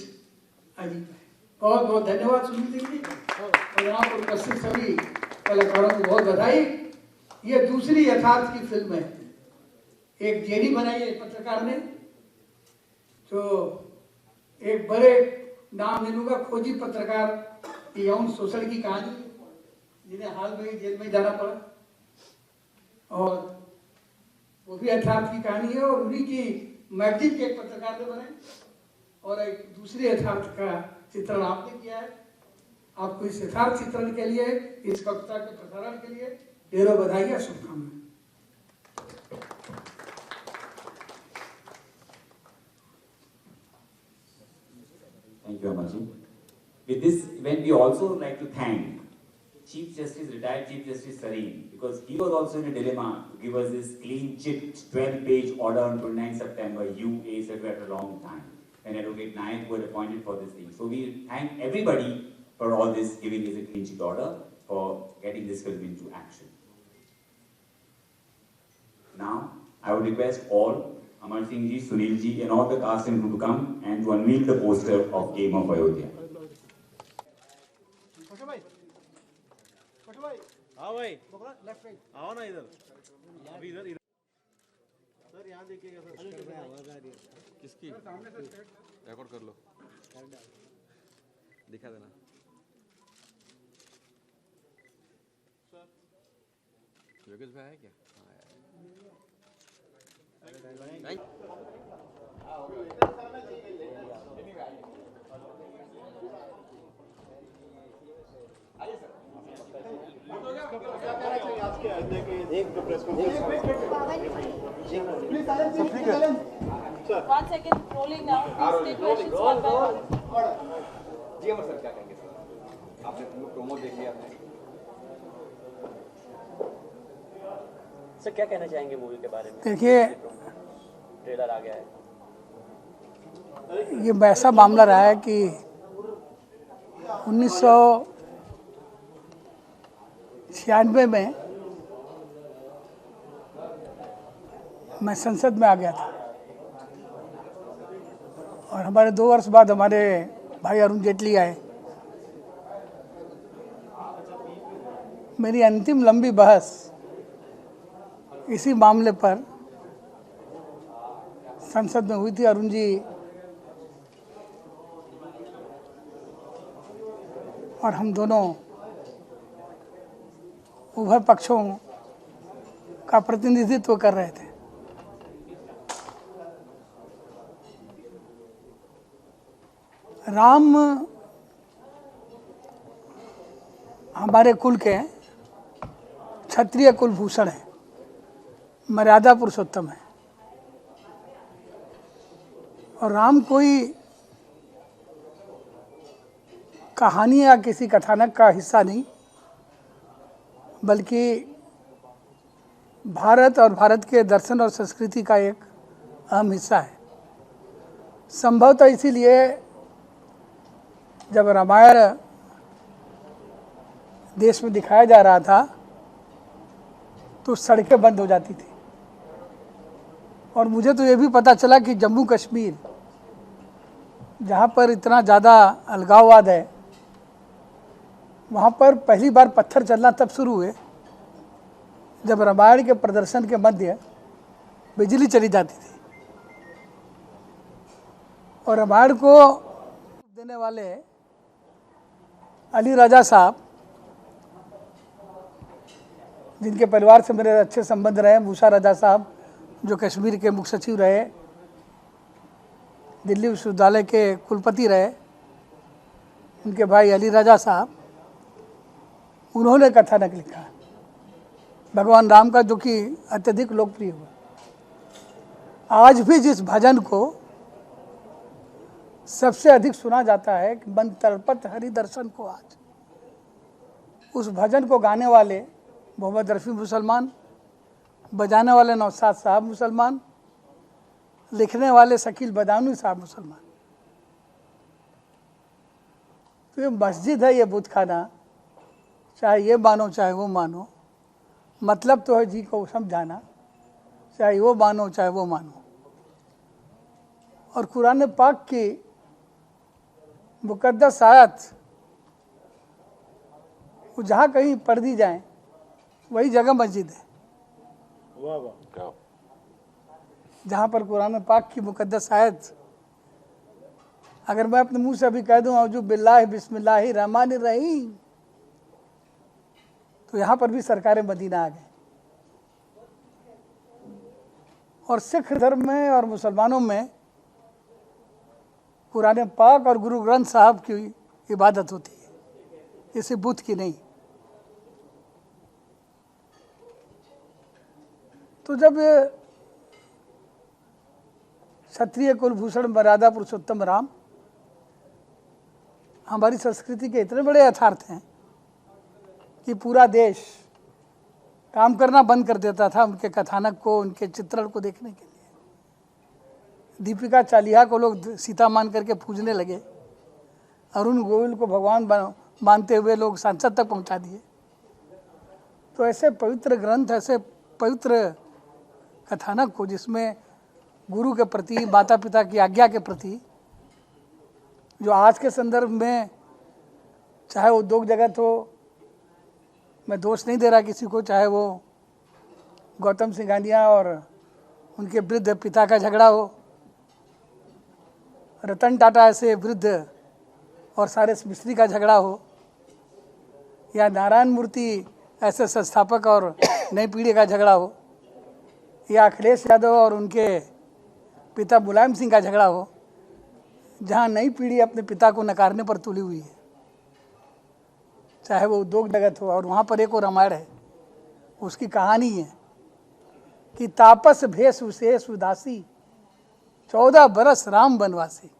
अजीब है। बहुत बहुत धन्यवाद सुनील सिंह जी, और यहाँ पर उपस्थित सभी कलाकारों को बहुत बधाई। ये दूसरी यथार्थ की फिल्म है। एक जेडी बनाई है पत्रकार ने, तो एक बड़े नाम ले लूंगा, खोजी पत्रकार यौन शोषण की कहानी, जिन्हें हाल में ही जेल में जाना पड़ा, और वो भी यथार्थ की कहानी है। और उन्हीं की मैगजीन के एक पत्रकार ने बनाई, और एक दूसरे यथार्थ का चित्रण आपने किया है। आपको इस यथार्थ चित्रण के लिए, इस कविता के प्रसारण के लिए ढेरों बधाई और शुभकामनाएं। Thank you, Amarji. With this event, we also like to thank Chief Justice, retired Chief Justice Sareen, because he was also in a dilemma to give us this clean chit 12-page order on 29 September, etc. at a long time, and Advocate Nayak who were appointed for this thing. So we thank everybody for all this, giving us a clean chit order for getting this film into action. Now, I would request all Amar Singh ji, Sunil ji, and all the cast and crew to come and to unveil the poster of Game of Ayodhya. हाँ भाई, आओ ना इधर, अभी इधर sir, यहाँ देखिएगा sir. किसकी रिकॉर्ड कर लो, दिखा देना योगेश भाई है क्या? One second, rolling now. Please take questions one by one. जी अमर सर क्या कहेंगे सर? आपने प्रोमो देख लिया आपने? सर क्या कहना चाहेंगे मूवी के बारे में? देखिए, ट्रेलर आ गया है। ये वैसा मामला रहा है कि 1996 में मैं संसद में आ गया था, और हमारे 2 वर्ष बाद हमारे भाई अरुण जेटली आए। मेरी अंतिम लंबी बहस इसी मामले पर संसद में हुई थी। अरुण जी और हम दोनों उभय पक्षों का प्रतिनिधित्व कर रहे थे। राम हमारे कुल के क्षत्रिय कुलभूषण है, मर्यादा पुरुषोत्तम है, और राम कोई कहानी या किसी कथानक का हिस्सा नहीं, बल्कि भारत और भारत के दर्शन और संस्कृति का एक अहम हिस्सा है। संभवतः इसीलिए जब रामायण देश में दिखाया जा रहा था तो सड़कें बंद हो जाती थी, और मुझे तो ये भी पता चला कि जम्मू कश्मीर, जहाँ पर इतना ज़्यादा अलगाववाद है, वहाँ पर पहली बार पत्थर चलना तब शुरू हुए जब रामायण के प्रदर्शन के मध्य बिजली चली जाती थी। और रामायण को देने वाले अली राजा साहब, जिनके परिवार से मेरे अच्छे संबंध रहे, मूसा राजा साहब जो कश्मीर के मुख्य सचिव रहे, दिल्ली विश्वविद्यालय के कुलपति रहे, उनके भाई अली राजा साहब, उन्होंने कथानक लिखा भगवान राम का, जो कि अत्यधिक लोकप्रिय हुआ। आज भी जिस भजन को सबसे अधिक सुना जाता है कि मन तड़पत हरि दर्शन को आज, उस भजन को गाने वाले मोहम्मद रफ़ी मुसलमान, बजाने वाले नौशाद साहब मुसलमान, लिखने वाले शकील बदानवी साहब मुसलमान। तो ये मस्जिद है, ये बुत खाना, चाहे ये मानो चाहे वो मानो, मतलब तो है जी को समझाना, चाहे वो मानो चाहे वो मानो। और कुरान पाक की मुकद्दस आयत वो जहाँ कहीं पढ़ दी जाए वही जगह मस्जिद है। जहाँ पर कुरान पाक की मुकद्दस आयत, अगर मैं अपने मुंह से अभी कह दूँ औजू बिल्लाहि बिस्मिल्लाहि रहमानिर रहीम, तो यहाँ पर भी सरकार मदीना आ गए। और सिख धर्म में और मुसलमानों में कुरान पाक और गुरु ग्रंथ साहब की इबादत होती है, इसे बुत की नहीं। तो जब क्षत्रिय कुलभूषण मर्यादा पुरुषोत्तम राम हमारी संस्कृति के इतने बड़े यथार्थ हैं कि पूरा देश काम करना बंद कर देता था उनके कथानक को, उनके चित्रण को देखने के लिए। दीपिका चालिहा को लोग सीता मान करके पूजने लगे, अरुण गोविल को भगवान मानते हुए लोग संसद तक पहुंचा दिए। तो ऐसे पवित्र ग्रंथ, ऐसे पवित्र कथानक को, जिसमें गुरु के प्रति, माता पिता की आज्ञा के प्रति, जो आज के संदर्भ में चाहे उद्योग जगत हो, मैं दोष नहीं दे रहा किसी को, चाहे वो गौतम सिंघानिया और उनके वृद्ध पिता का झगड़ा हो, रतन टाटा ऐसे वृद्ध और सारे मिस्त्री का झगड़ा हो, या नारायण मूर्ति ऐसे संस्थापक और नई पीढ़ी का झगड़ा हो, या अखिलेश यादव और उनके पिता मुलायम सिंह का झगड़ा हो, जहाँ नई पीढ़ी अपने पिता को नकारने पर तुली हुई है, चाहे वो उद्योग जगत हो। और वहाँ पर एक और रामायण है, उसकी कहानी है कि तापस भेष विशेष उदासी, 14 बरस राम वनवासी।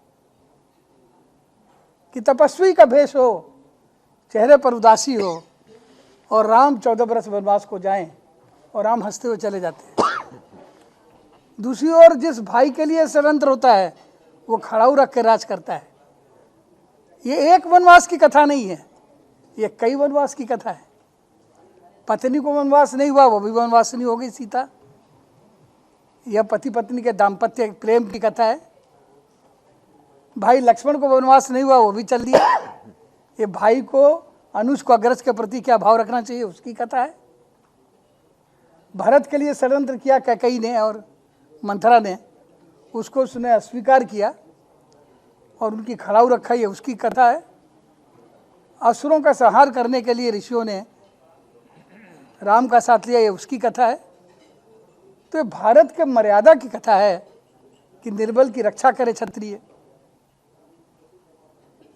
कि तपस्वी का भेष हो, चेहरे पर उदासी हो, और राम 14 बरस वनवास को जाएं और राम हंसते हुए चले जाते हैं। दूसरी ओर जिस भाई के लिए षड्यंत्र होता है वो खड़ाऊ रख के राज करता है। ये एक वनवास की कथा नहीं है, ये कई वनवास की कथा है। पत्नी को वनवास नहीं हुआ, वो भी वनवास नहीं हो गई सीता। यह पति पत्नी के दाम्पत्य प्रेम की कथा है। भाई लक्ष्मण को वनवास नहीं हुआ, वो भी चल दिया। ये भाई को, अनुज को अग्रज के प्रति क्या भाव रखना चाहिए, उसकी कथा है। भरत के लिए षड्यंत्र किया कैकेयी ने और मंथरा ने, उसको उसने अस्वीकार किया और उनकी खड़ाऊ रखा, ये उसकी कथा है। असुरों का संहार करने के लिए ऋषियों ने राम का साथ लिया, ये उसकी कथा है। तो ये भारत के मर्यादा की कथा है कि निर्बल की रक्षा करे क्षत्रिय,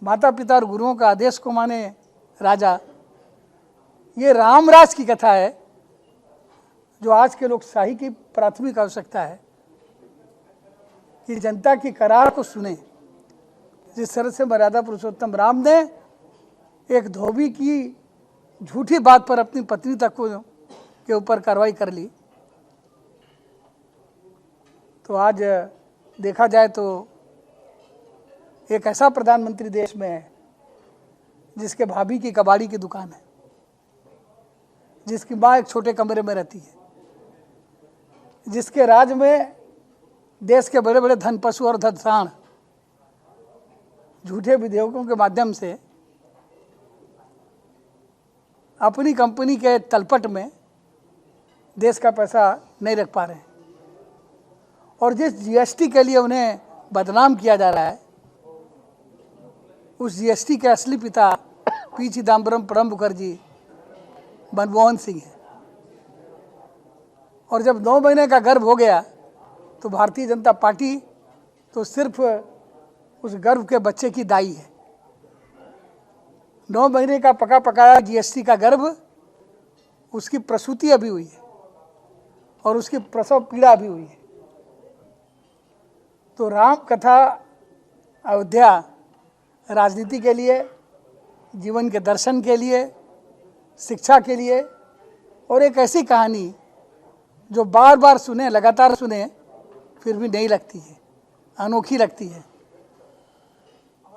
माता पिता और गुरुओं का आदेश को माने राजा। ये रामराज की कथा है, जो आज के लोकशाही की प्राथमिक आवश्यकता है कि जनता की करार को सुने। जिस तरह से मर्यादा पुरुषोत्तम राम ने एक धोबी की झूठी बात पर अपनी पत्नी तक को के ऊपर कार्रवाई कर ली, तो आज देखा जाए तो एक ऐसा प्रधानमंत्री देश में है जिसके भाभी की कबाड़ी की दुकान है, जिसकी माँ एक छोटे कमरे में रहती है, जिसके राज में देश के बड़े बड़े धन पशु और धनसाण झूठे विधेयकों के माध्यम से अपनी कंपनी के तलपट में देश का पैसा नहीं रख पा रहे हैं। और जिस जीएसटी के लिए उन्हें बदनाम किया जा रहा है, उस जीएसटी के असली पिता पी चिदम्बरम, प्रणब मुखर्जी, मनमोहन सिंह है। और जब 9 महीने का गर्भ हो गया तो भारतीय जनता पार्टी तो सिर्फ उस गर्भ के बच्चे की दाई है। 9 महीने का पका पकाया जीएसटी का गर्भ, उसकी प्रसूति अभी हुई है और उसकी प्रसव पीड़ा भी हुई है। तो राम कथा अयोध्या राजनीति के लिए, जीवन के दर्शन के लिए, शिक्षा के लिए, और एक ऐसी कहानी जो बार बार सुने, लगातार सुने, फिर भी नहीं लगती है, अनोखी लगती है,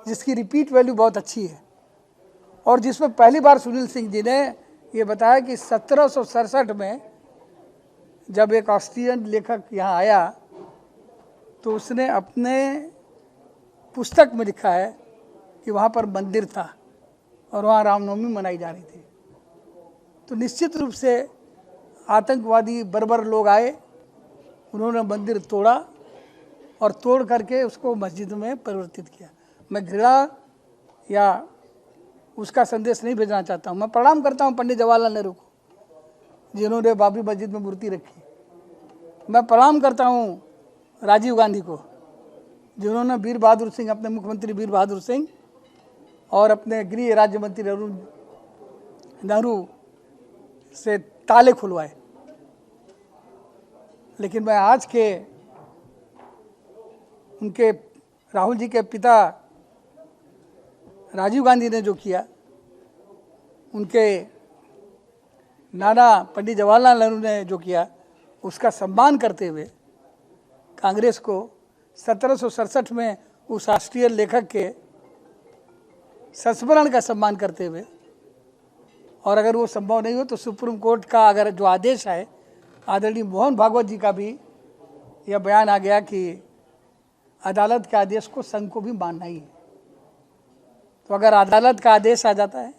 जिसकी रिपीट वैल्यू बहुत अच्छी है। और जिसमें पहली बार सुनील सिंह जी ने ये बताया कि 1767 में जब एक ऑस्ट्रियन लेखक यहाँ आया तो उसने अपने पुस्तक में लिखा है कि वहाँ पर मंदिर था और वहाँ रामनवमी मनाई जा रही थी। तो निश्चित रूप से आतंकवादी बर्बर लोग आए, उन्होंने मंदिर तोड़ा और तोड़ करके उसको मस्जिद में परिवर्तित किया। मैं घृणा या उसका संदेश नहीं भेजना चाहता हूँ। मैं प्रणाम करता हूँ पंडित जवाहरलाल नेहरू को, जिन्होंने बाबरी मस्जिद में मूर्ति रखी। मैं प्रणाम करता हूँ राजीव गांधी को, जिन्होंने वीर बहादुर सिंह, अपने मुख्यमंत्री वीर बहादुर सिंह और अपने गृह राज्य मंत्री अरुण नेहरू से ताले खुलवाए। लेकिन मैं आज के उनके राहुल जी के पिता राजीव गांधी ने जो किया, उनके नाना पंडित जवाहरलाल नेहरू ने जो किया, उसका सम्मान करते हुए कांग्रेस को 1767 में उस राष्ट्रीय लेखक के संस्मरण का सम्मान करते हुए, और अगर वो संभव नहीं हो तो सुप्रीम कोर्ट का अगर जो आदेश है, आदरणीय मोहन भागवत जी का भी यह बयान आ गया कि अदालत के आदेश को संघ को भी मानना ही है। तो अगर अदालत का आदेश आ जाता है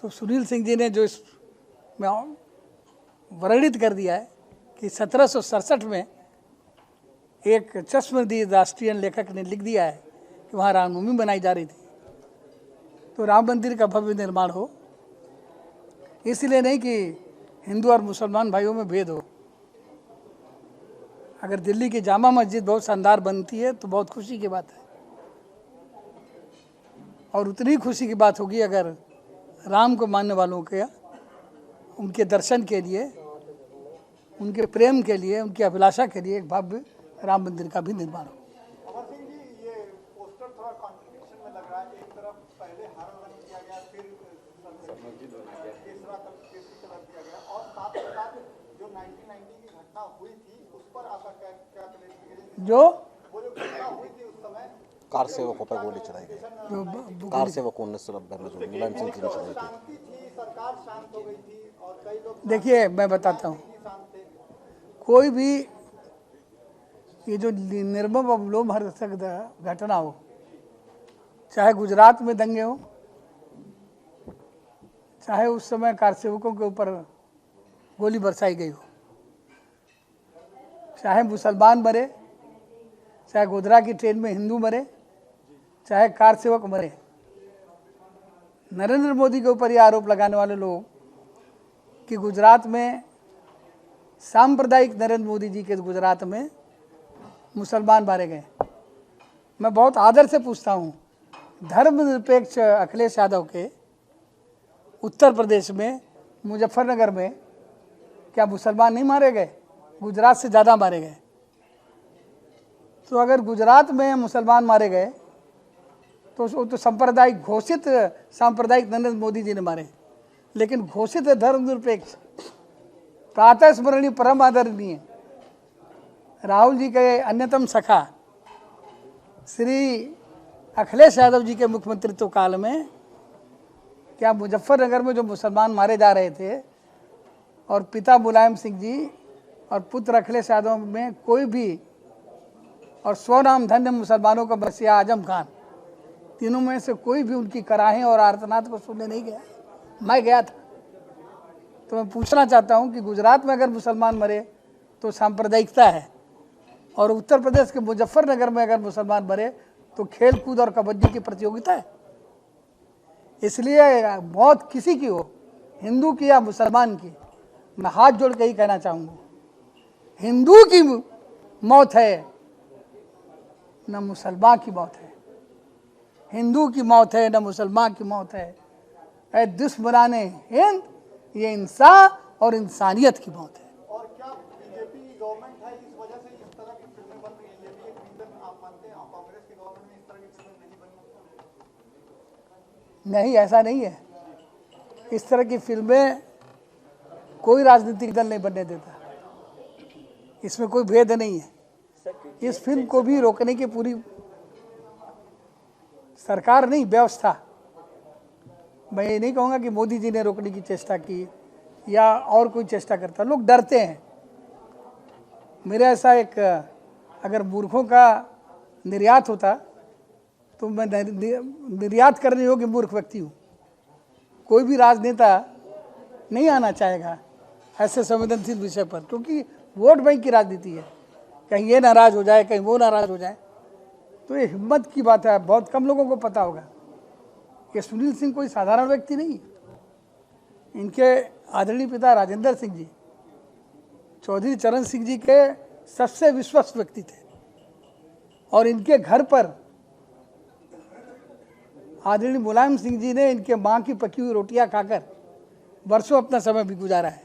तो सुनील सिंह जी ने जो इसमें वर्णित कर दिया है कि 1767 में एक चश्मदीद राष्ट्रीय लेखक ने लिख दिया है कि वहाँ रामनवमी मनाई जा रही थी, तो राम मंदिर का भव्य निर्माण हो। इसलिए नहीं कि हिंदू और मुसलमान भाइयों में भेद हो। अगर दिल्ली की जामा मस्जिद बहुत शानदार बनती है तो बहुत खुशी की बात है, और उतनी खुशी की बात होगी अगर राम को मानने वालों के उनके दर्शन के लिए, उनके प्रेम के लिए, उनकी अभिलाषा के लिए एक भव्य राम मंदिर का भी निर्माण हो। अमर सिंह जी, ये पोस्टर थोड़ा कॉन्ट्रडिक्शन में लग रहा है। एक तरफ पहले हरा रंग किया गया, फिर तीसरा केसरी कलर किया गया, और साथ ही साथ जो 1990 की घटना हुई थी उस पर आपका क्या क्लेरिफिकेशन? जो वो जो घटना हुई थी उस समय कार सेवकों पर गोली चलाई गई, कार सेवकों 1990 में जो मुलायम सिंह जी ने चलाई थी। शांति थी, सरकार शांत हो गई थी और कई लोग, देखिए मैं बताता हूँ, कोई भी ये जो निर्मम और लोमहर्षक घटना हो, चाहे गुजरात में दंगे हो, चाहे उस समय कार सेवकों के ऊपर गोली बरसाई गई हो, चाहे मुसलमान मरे, चाहे गोधरा की ट्रेन में हिंदू मरे, चाहे कार सेवक मरे, नरेंद्र मोदी के ऊपर ये आरोप लगाने वाले लोग कि गुजरात में सांप्रदायिक, नरेंद्र मोदी जी के गुजरात में मुसलमान मारे गए। मैं बहुत आदर से पूछता हूँ, धर्मनिरपेक्ष अखिलेश यादव के उत्तर प्रदेश में मुजफ्फरनगर में क्या मुसलमान नहीं मारे गए? गुजरात से ज़्यादा मारे गए। तो अगर गुजरात में मुसलमान मारे गए तो सांप्रदायिक, घोषित सांप्रदायिक नरेंद्र मोदी जी ने मारे, लेकिन घोषित धर्मनिरपेक्ष, प्रातः स्मरणीय, परम आदरणीय राहुल जी के अन्यतम सखा श्री अखिलेश यादव जी के मुख्यमंत्रित्व काल में क्या मुजफ्फरनगर में जो मुसलमान मारे जा रहे थे, और पिता मुलायम सिंह जी और पुत्र अखिलेश यादव में कोई भी, और स्वनाम धन्य मुसलमानों का बसिया आजम खान, तीनों में से कोई भी उनकी कराहें और आर्तनाद को सुनने नहीं गया। मैं गया था। तो मैं पूछना चाहता हूं कि गुजरात में अगर मुसलमान मरे तो सांप्रदायिकता है, और उत्तर प्रदेश के मुजफ्फरनगर में अगर मुसलमान मरे तो खेल कूद और कबड्डी की प्रतियोगिता है। इसलिए मौत किसी की हो, हिंदू की या मुसलमान की, मैं हाथ जोड़ के ही कहना चाहूँगा, हिंदू की मौत है न मुसलमान की मौत है। हिंदू की मौत है न मुसलमान की मौत है। ऐ दुश्मनाने हिंद, ये इंसान और इंसानियत की मौत है। और क्या बीजेपी गवर्नमेंट है इस वजह से इस तरह की फिल्में बन रही है, ये भी एक रीजन आप मानते हैं? कांग्रेस की गवर्नमेंट में इस तरह की फिल्में नहीं बनी? नहीं, ऐसा नहीं है। इस तरह की फिल्में कोई राजनीतिक दल नहीं बनने देता, इसमें कोई भेद नहीं है। इस फिल्म को भी रोकने की पूरी सरकार नहीं, व्यवस्था, मैं ये नहीं कहूँगा कि मोदी जी ने रोकने की चेष्टा की या और कोई चेष्टा करता, लोग डरते हैं। मेरा ऐसा एक, अगर मूर्खों का निर्यात होता तो मैं निर्यात करने योग्य मूर्ख व्यक्ति हूँ। कोई भी राजनेता नहीं आना चाहेगा ऐसे संवेदनशील विषय पर, क्योंकि वोट बैंक की राजनीति है, कहीं ये नाराज हो जाए, कहीं वो नाराज हो जाए। तो ये हिम्मत की बात है, बहुत कम लोगों को पता होगा कि सुनील सिंह कोई साधारण व्यक्ति नहीं। इनके आदरणीय पिता राजेंद्र सिंह जी चौधरी चरण सिंह जी के सबसे विश्वस्त व्यक्ति थे, और इनके घर पर आदरणीय मुलायम सिंह जी ने इनके माँ की पकी हुई रोटियां खाकर वर्षों अपना समय भी गुजारा है।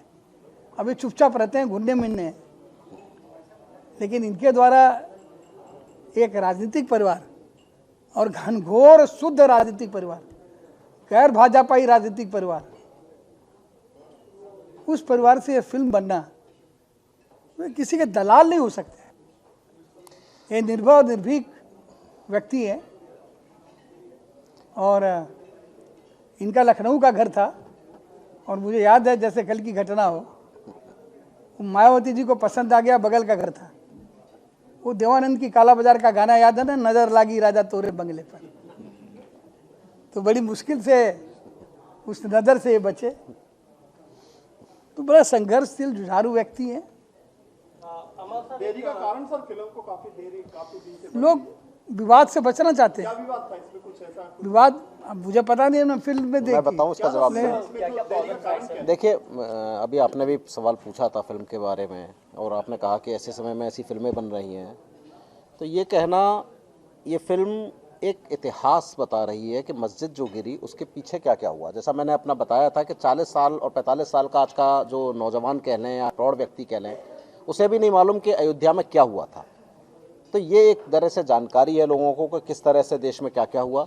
अभी चुपचाप रहते हैं, घुनने मिलने हैं, लेकिन इनके द्वारा एक राजनीतिक परिवार और घनघोर शुद्ध राजनीतिक परिवार, गैर भाजपाई राजनीतिक परिवार, उस परिवार से ये फिल्म बनना, वे किसी के दलाल नहीं हो सकते। ये निर्भय और निर्भीक व्यक्ति है, और इनका लखनऊ का घर था, और मुझे याद है जैसे कल की घटना हो, मायावती जी को पसंद आ गया, बगल का घर था। वो देवानंद की काला बाजार का गाना याद है ना, नजर लागी राजा तोरे बंगले पर। तो बड़ी मुश्किल से उस नजर से ये बचे। तो बड़ा संघर्षशील जुझारू व्यक्ति है। देरी का कारण सर फिल्म को काफी दिन से लोग विवाद से बचना चाहते हैं। क्या विवाद था इसमें? कुछ ऐसा विवाद अब मुझे पता नहीं है, मैं फिल्म में देखी। मैं बताऊं इसका जवाब। देरी देखिए, अभी आपने भी सवाल पूछा था फिल्म के बारे में, और आपने कहा कि ऐसे समय में ऐसी फिल्में बन रही हैं। तो ये कहना, ये फिल्म एक इतिहास बता रही है कि मस्जिद जो गिरी उसके पीछे क्या क्या हुआ। जैसा मैंने अपना बताया था कि 40 साल और 45 साल का आज का जो नौजवान कह लें या प्रौढ़ व्यक्ति कह लें, उसे भी नहीं मालूम कि अयोध्या में क्या हुआ था। तो ये एक तरह से जानकारी है लोगों को कि किस तरह से देश में क्या क्या हुआ।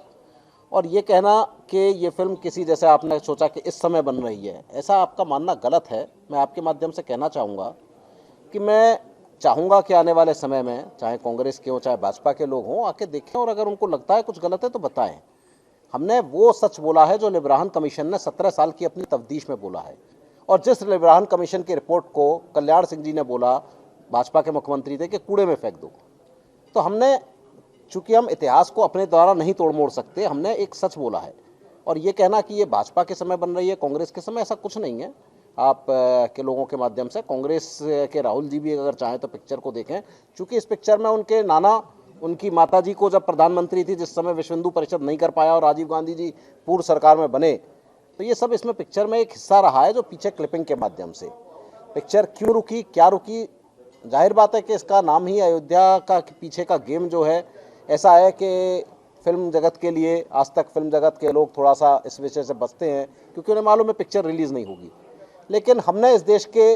और ये कहना कि ये फिल्म किसी, जैसे आपने सोचा कि इस समय बन रही है, ऐसा आपका मानना गलत है। मैं आपके माध्यम से कहना चाहूँगा कि मैं चाहूँगा कि आने वाले समय में चाहे कांग्रेस के हों चाहे भाजपा के लोग हों, आके देखें, और अगर उनको लगता है कुछ गलत है तो बताएं। हमने वो सच बोला है जो लिब्राहन कमीशन ने 17 साल की अपनी तफ्तीश में बोला है, और जिस लिब्राहन कमीशन की रिपोर्ट को कल्याण सिंह जी ने बोला, भाजपा के मुख्यमंत्री थे, कि कूड़े में फेंक दो। तो हमने, चूंकि हम इतिहास को अपने द्वारा नहीं तोड़ मोड़ सकते, हमने एक सच बोला है। और ये कहना कि ये भाजपा के समय बन रही है, कांग्रेस के समय, ऐसा कुछ नहीं है। आप के लोगों के माध्यम से कांग्रेस के राहुल जी भी अगर चाहें तो पिक्चर को देखें, चूंकि इस पिक्चर में उनके नाना, उनकी माताजी को जब प्रधानमंत्री थी जिस समय विश्व हिंदू परिषद नहीं कर पाया और राजीव गांधी जी पूर्व सरकार में बने, तो ये सब इसमें पिक्चर में एक हिस्सा रहा है, जो पीछे क्लिपिंग के माध्यम से पिक्चर क्यों रुकी, क्या रुकी। जाहिर बात है कि इसका नाम ही अयोध्या का पीछे का गेम जो है, ऐसा है कि फिल्म जगत के लिए, आज तक फिल्म जगत के लोग थोड़ा सा इस विषय से बचते हैं, क्योंकि उन्हें मालूम है पिक्चर रिलीज़ नहीं होगी। लेकिन हमने इस देश के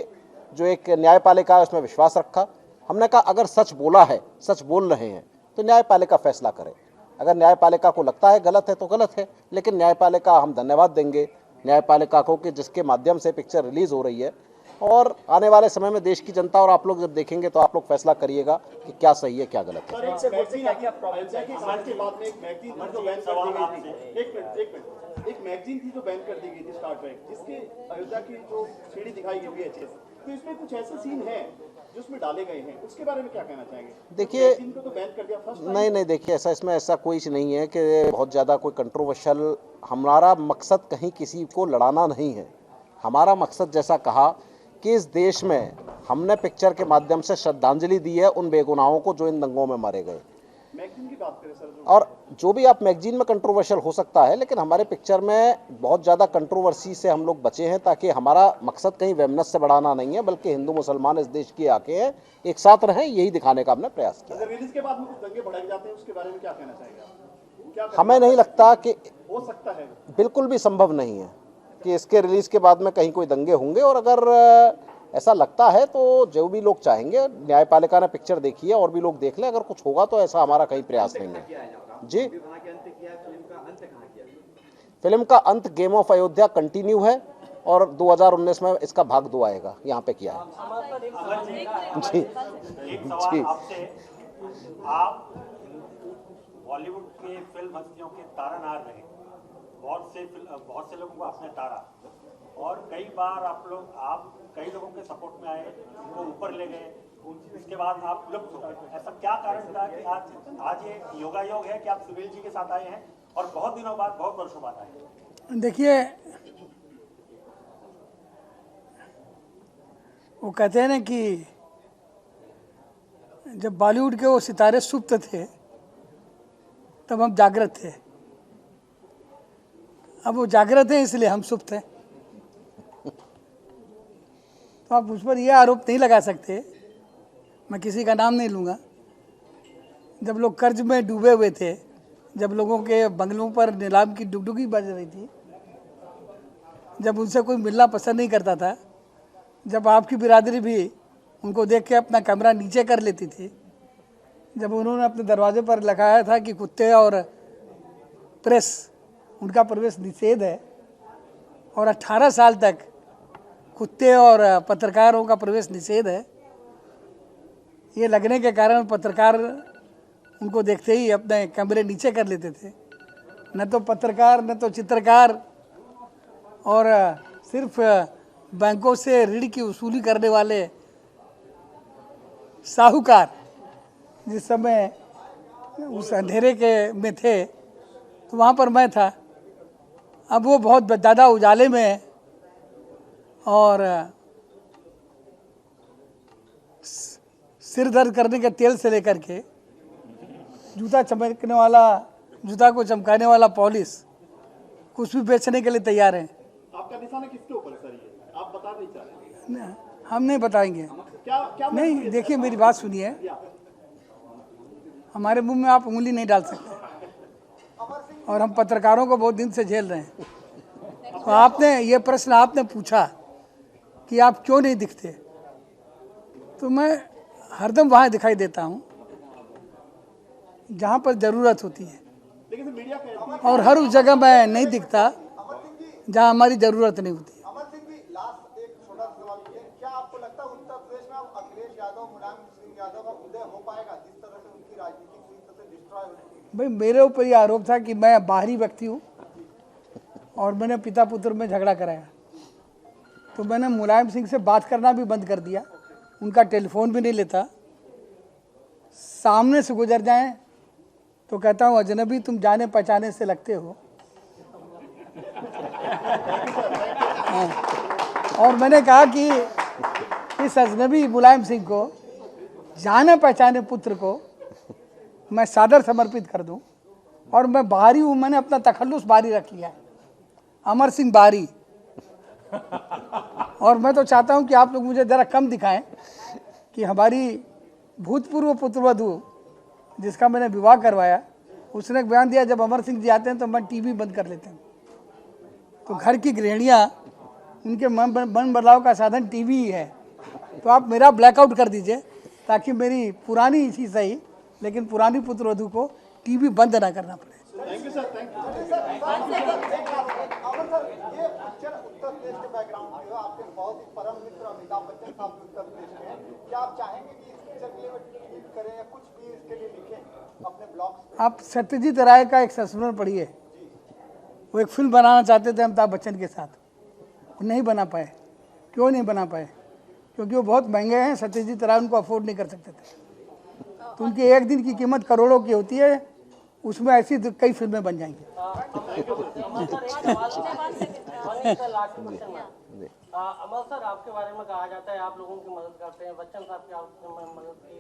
जो एक न्यायपालिका है उसमें विश्वास रखा। हमने कहा अगर सच बोला है, सच बोल रहे हैं, तो न्यायपालिका फैसला करे। अगर न्यायपालिका को लगता है गलत है तो गलत है, लेकिन न्यायपालिका, हम धन्यवाद देंगे न्यायपालिका को कि जिसके माध्यम से पिक्चर रिलीज़ हो रही है। और आने वाले समय में देश की जनता और आप लोग जब देखेंगे तो आप लोग फैसला करिएगा कि क्या सही है क्या गलत है। एक मैगजीन थी जो बैन कर दी गई थी, स्टार ट्रेक, जिसके अयोध्या की जो सीढ़ी दिखाई गई है, तो इसमें कुछ ऐसे सीन हैं जो उसमें डाले गए हैं, उसके बारे में क्या कहना चाहेंगे? देखिए, को तो बैन कर दिया फर्स्ट। नहीं, देखिए, इसमें ऐसा कोई नहीं है कि बहुत ज़्यादा कोई कंट्रोवर्शियल। हमारा मकसद कहीं किसी को लड़ाना नहीं है। हमारा मकसद, जैसा कहा, कि इस देश में हमने पिक्चर के माध्यम से श्रद्धांजलि दी है उन बेगुनाहों को जो इन दंगों में मारे गए। मैगजीन की बात करें सर, और जो भी आप मैगजीन में कंट्रोवर्शियल हो सकता है, लेकिन हमारे पिक्चर में बहुत ज़्यादा कंट्रोवर्सी से हम लोग बचे हैं, ताकि हमारा मकसद कहीं वैमनस्य बढ़ाना नहीं है, बल्कि हिंदू मुसलमान इस देश की आके हैं, एक साथ रहें, यही दिखाने का हमने प्रयास किया। अगर रिलीज के बाद में कुछ दंगे भड़क जाते हैं उसके बारे में क्या कहना चाहेंगे आप? क्या हमें नहीं लगता कि हो सकता है, बिल्कुल भी संभव नहीं है कि इसके रिलीज़ के बाद में कहीं कोई दंगे होंगे, और अगर ऐसा लगता है तो जो भी लोग चाहेंगे, न्यायपालिका ने पिक्चर देखी है और भी लोग देख लें, अगर कुछ होगा तो ऐसा हमारा कहीं प्रयास नहीं है। जी, फिल्म का अंत गेम ऑफ अयोध्या कंटिन्यू है और 2019 में इसका भाग 2 आएगा, यहाँ पे किया है। जी जी, आप बॉलीवुड के फिल्म हस्तियों के तारानार रहे, बहुत से लोगों को आपने तारा, और कई बार आप कई लोगों के सपोर्ट में आए, उनको ऊपर ले गए, इसके बाद आप लुप्त हो गए। ऐसा क्या कारण था कि आज ये योगायोग है कि आप सुनील जी के साथ आए हैं और बहुत दिनों बाद, बहुत वर्षों बाद आए हैं? देखिए, वो कहते हैं ना कि जब बॉलीवुड के वो सितारे सुप्त थे तब हम जागृत थे, अब वो जागृत हैं इसलिए हम सुप्त हैं। तो आप उस पर यह आरोप नहीं लगा सकते, मैं किसी का नाम नहीं लूँगा, जब लोग कर्ज में डूबे हुए थे, जब लोगों के बंगलों पर नीलाम की डुगडुगी बज रही थी, जब उनसे कोई मिलना पसंद नहीं करता था, जब आपकी बिरादरी भी उनको देख के अपना कैमरा नीचे कर लेती थी, जब उन्होंने अपने दरवाजे पर लगाया था कि कुत्ते और प्रेस उनका प्रवेश निषेध है, और 18 साल तक कुत्ते और पत्रकारों का प्रवेश निषेध है, ये लगने के कारण पत्रकार उनको देखते ही अपने कैमरे नीचे कर लेते थे। न तो पत्रकार, न तो चित्रकार, और सिर्फ बैंकों से ऋण की वसूली करने वाले साहूकार जिस समय उस अंधेरे के में थे, तो वहाँ पर मैं था। अब वो बहुत ज़्यादा उजाले में है, और सिर दर्द करने के तेल से लेकर के जूता चमकने वाला, जूता को चमकाने वाला पॉलिश, कुछ भी बेचने के लिए तैयार हैं। आपका निशाना किसके ऊपर है सर? ये आप बता नहीं चाह रहे? हम नहीं बताएंगे। क्या नहीं, देखिए मेरी बात सुनिए, हमारे मुंह में आप उंगली नहीं डाल सकते, और हम पत्रकारों को बहुत दिन से झेल रहे हैं। तो आपने ये प्रश्न आपने पूछा कि आप क्यों नहीं दिखते, तो मैं हरदम वहाँ दिखाई देता हूँ जहाँ पर ज़रूरत होती है, और हर उस जगह मैं नहीं दिखता जहाँ हमारी ज़रूरत नहीं होती। अमर सिंह जी, लास्ट एक छोटा सा सवाल ये, क्या आपको लगता है उत्तर प्रदेश में अब अखिलेश यादव, मुलायम सिंह यादव का उदय हो पाएगा, जिस तरह से उनकी राजनीति पूरी तरह से डिस्ट्रॉय हो चुकी है? भाई, मेरे ऊपर ये आरोप था कि मैं बाहरी व्यक्ति हूँ और मैंने पिता पुत्र में झगड़ा कराया, तो मैंने मुलायम सिंह से बात करना भी बंद कर दिया, उनका टेलीफोन भी नहीं लेता। सामने से गुजर जाएं तो कहता हूँ अजनबी तुम जाने पहचाने से लगते हो। और मैंने कहा कि इस अजनबी मुलायम सिंह को, जाने पहचाने पुत्र को मैं सादर समर्पित कर दूं, और मैं बाहरी हूँ, मैंने अपना तखल्लुस बाहरी रख लिया, अमर सिंह बाहरी। और मैं तो चाहता हूं कि आप लोग मुझे ज़रा कम दिखाएं कि हमारी भूतपूर्व पुत्रवधू जिसका मैंने विवाह करवाया, उसने एक बयान दिया जब अमर सिंह जी आते हैं तो मैं टीवी बंद कर लेते हैं। तो घर की गृहिणियाँ, उनके मन बदलाव का साधन टीवी ही है, तो आप मेरा ब्लैकआउट कर दीजिए ताकि मेरी पुरानी इसी सही लेकिन पुरानी पुत्रवधू को टीवी बंद ना करना पड़े। Thank you sir, thank you sir. Amar sir, ये पिक्चर उत्तर प्रदेश के बैकग्राउंड की है, आपके बहुत ही परम मित्र अमिताभ बच्चन साहब भी उत्तर प्रदेश के हैं। क्या आप चाहेंगे कि इस पिक्चर के लिए ट्वीट करें या कुछ भी इसके लिए लिखें अपने ब्लॉग्स? आप सत्यजीत राय का एक संस्मरण पढ़िए, वो एक फिल्म बनाना चाहते थे अमिताभ बच्चन के साथ, वो नहीं बना पाए। क्यों नहीं बना पाए? क्योंकि वो बहुत महंगे हैं, सत्यजीत राय उनको अफोर्ड नहीं कर सकते थे। तो उनकी एक दिन की कीमत करोड़ों की होती है, उसमें ऐसी कई फिल्में बन जाएंगी। अमल सर, आपके बारे में कहा जाता है आप लोगों की मदद करते हैं, बच्चन साहब की आपने मदद की,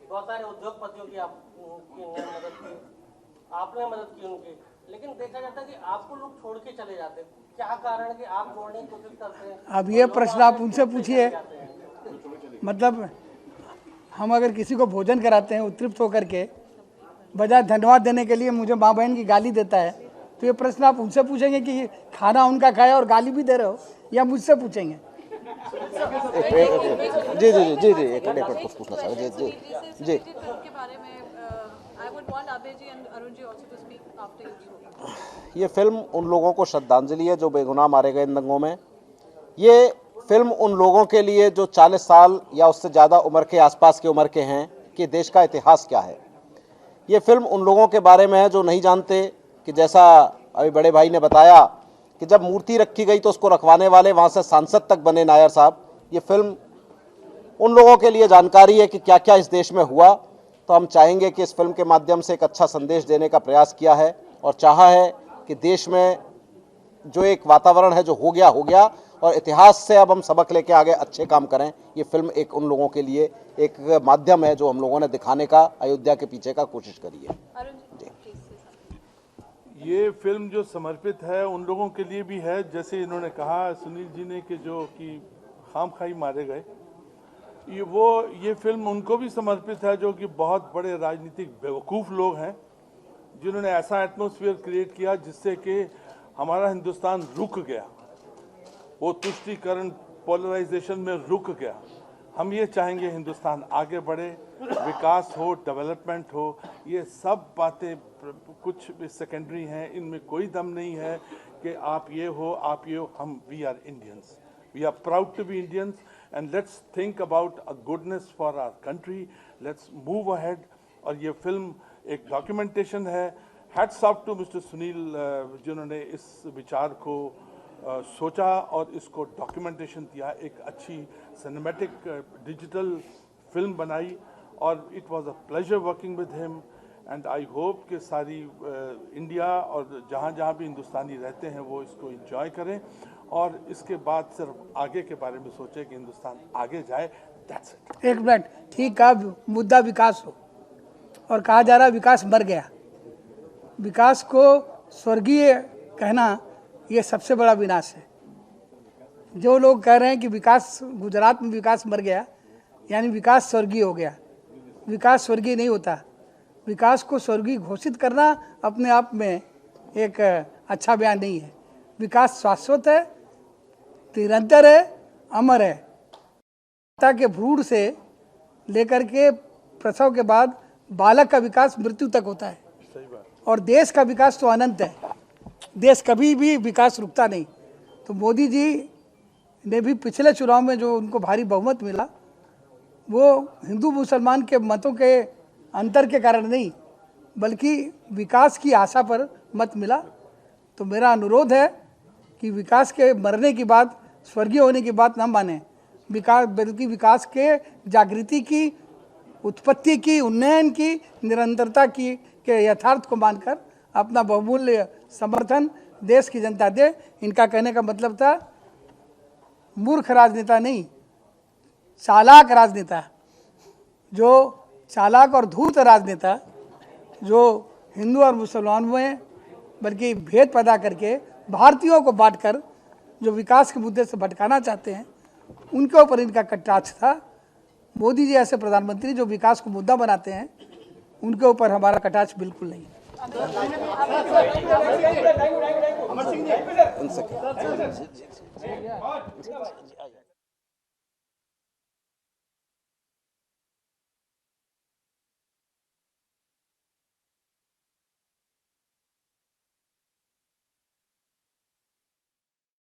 बहुत सारे उद्योगपतियों की आपकी मदद की, आपने मदद की उनकी, लेकिन देखा जाता है कि आपको लोग छोड़ के चले जाते हैं। क्या कारण कि आप छोड़ने की कोशिश करते हैं? अब ये प्रश्न आप उनसे पूछिए। मतलब हम अगर किसी को भोजन कराते हैं उत्तृप्त होकर के, बजाय धन्यवाद देने के लिए मुझे माँ बहन की गाली देता है, तो ये प्रश्न आप उनसे पूछेंगे कि खाना उनका खाया और गाली भी दे रहे हो, या मुझसे पूछेंगे? जी जी जी जी जी एक मिनट कुछ पूछना चाह जी जी जी ये फिल्म उन लोगों को श्रद्धांजलि है जो बेगुनाह मारे गए इन दंगों में। ये फिल्म उन लोगों के लिए जो 40 साल या उससे ज़्यादा उम्र के आसपास की उम्र के हैं कि देश का इतिहास क्या है। ये फिल्म उन लोगों के बारे में है जो नहीं जानते कि जैसा अभी बड़े भाई ने बताया कि जब मूर्ति रखी गई तो उसको रखवाने वाले वहाँ से सांसद तक बने नायर साहब। ये फिल्म उन लोगों के लिए जानकारी है कि क्या क्या इस देश में हुआ। तो हम चाहेंगे कि इस फिल्म के माध्यम से एक अच्छा संदेश देने का प्रयास किया है और चाहा है कि देश में जो एक वातावरण है जो हो गया और इतिहास से अब हम सबक लेके आगे अच्छे काम करें। ये फिल्म एक उन लोगों के लिए एक माध्यम है जो हम लोगों ने दिखाने का अयोध्या के पीछे का कोशिश करी है। ये फिल्म जो समर्पित है उन लोगों के लिए भी है, जैसे इन्होंने कहा सुनील जी ने कि जो कि खामखाई मारे गए, ये फिल्म उनको भी समर्पित है जो कि बहुत बड़े राजनीतिक बेवकूफ़ लोग हैं जिन्होंने ऐसा एटमॉस्फेयर क्रिएट किया जिससे कि हमारा हिंदुस्तान रुक गया, वो तुष्टीकरण पोलराइजेशन में रुक गया। हम ये चाहेंगे हिंदुस्तान आगे बढ़े, विकास हो, डेवलपमेंट हो। ये सब बातें कुछ सेकेंडरी हैं, इनमें कोई दम नहीं है कि आप ये हो आप ये हो। हम we are Indians, we are proud to be Indians and let's think about a goodness for our country, let's move ahead. और ये फिल्म एक डॉक्यूमेंटेशन है। Hats off to mister Sunil जिन्होंने इस विचार को सोचा और इसको डॉक्यूमेंटेशन दिया, एक अच्छी सिनेमैटिक डिजिटल फिल्म बनाई और it was a pleasure working with him and I hope कि सारी इंडिया और जहाँ जहाँ भी हिंदुस्तानी रहते हैं वो इसको एंजॉय करें और इसके बाद सिर्फ आगे के बारे में सोचें कि हिंदुस्तान आगे जाए। That's it. एक मिनट, ठीक कहा, मुद्दा विकास हो और कहा जा रहा विकास मर गया। विकास को स्वर्गीय कहना ये सबसे बड़ा विनाश है। जो लोग कह रहे हैं कि विकास गुजरात में विकास मर गया यानी विकास स्वर्गीय हो गया, विकास स्वर्गीय नहीं होता। विकास को स्वर्गीय घोषित करना अपने आप में एक अच्छा बयान नहीं है। विकास शाश्वत है, निरंतर है, अमर है। माता के भ्रूण से लेकर के प्रसव के बाद बालक का विकास मृत्यु तक होता है और देश का विकास तो अनंत है। देश कभी भी विकास रुकता नहीं। तो मोदी जी ने भी पिछले चुनाव में जो उनको भारी बहुमत मिला वो हिंदू मुसलमान के मतों के अंतर के कारण नहीं बल्कि विकास की आशा पर मत मिला। तो मेरा अनुरोध है कि विकास के मरने की बात, स्वर्गीय होने की बात न माने, विकास बल्कि विकास के जागृति की, उत्पत्ति की, उन्नयन की, निरंतरता की के यथार्थ को मानकर अपना बहुमूल्य समर्थन देश की जनता दे। इनका कहने का मतलब था मूर्ख राजनेता नहीं, चालाक राजनेता, जो चालाक और धूर्त राजनेता जो हिंदू और मुसलमानों में बल्कि भेद पैदा करके भारतीयों को बांटकर जो विकास के मुद्दे से भटकाना चाहते हैं, उनके ऊपर इनका कटाक्ष था। मोदी जी ऐसे प्रधानमंत्री जो विकास को मुद्दा बनाते हैं, उनके ऊपर हमारा कटाक्ष बिल्कुल नहीं है। अमर सिंह जी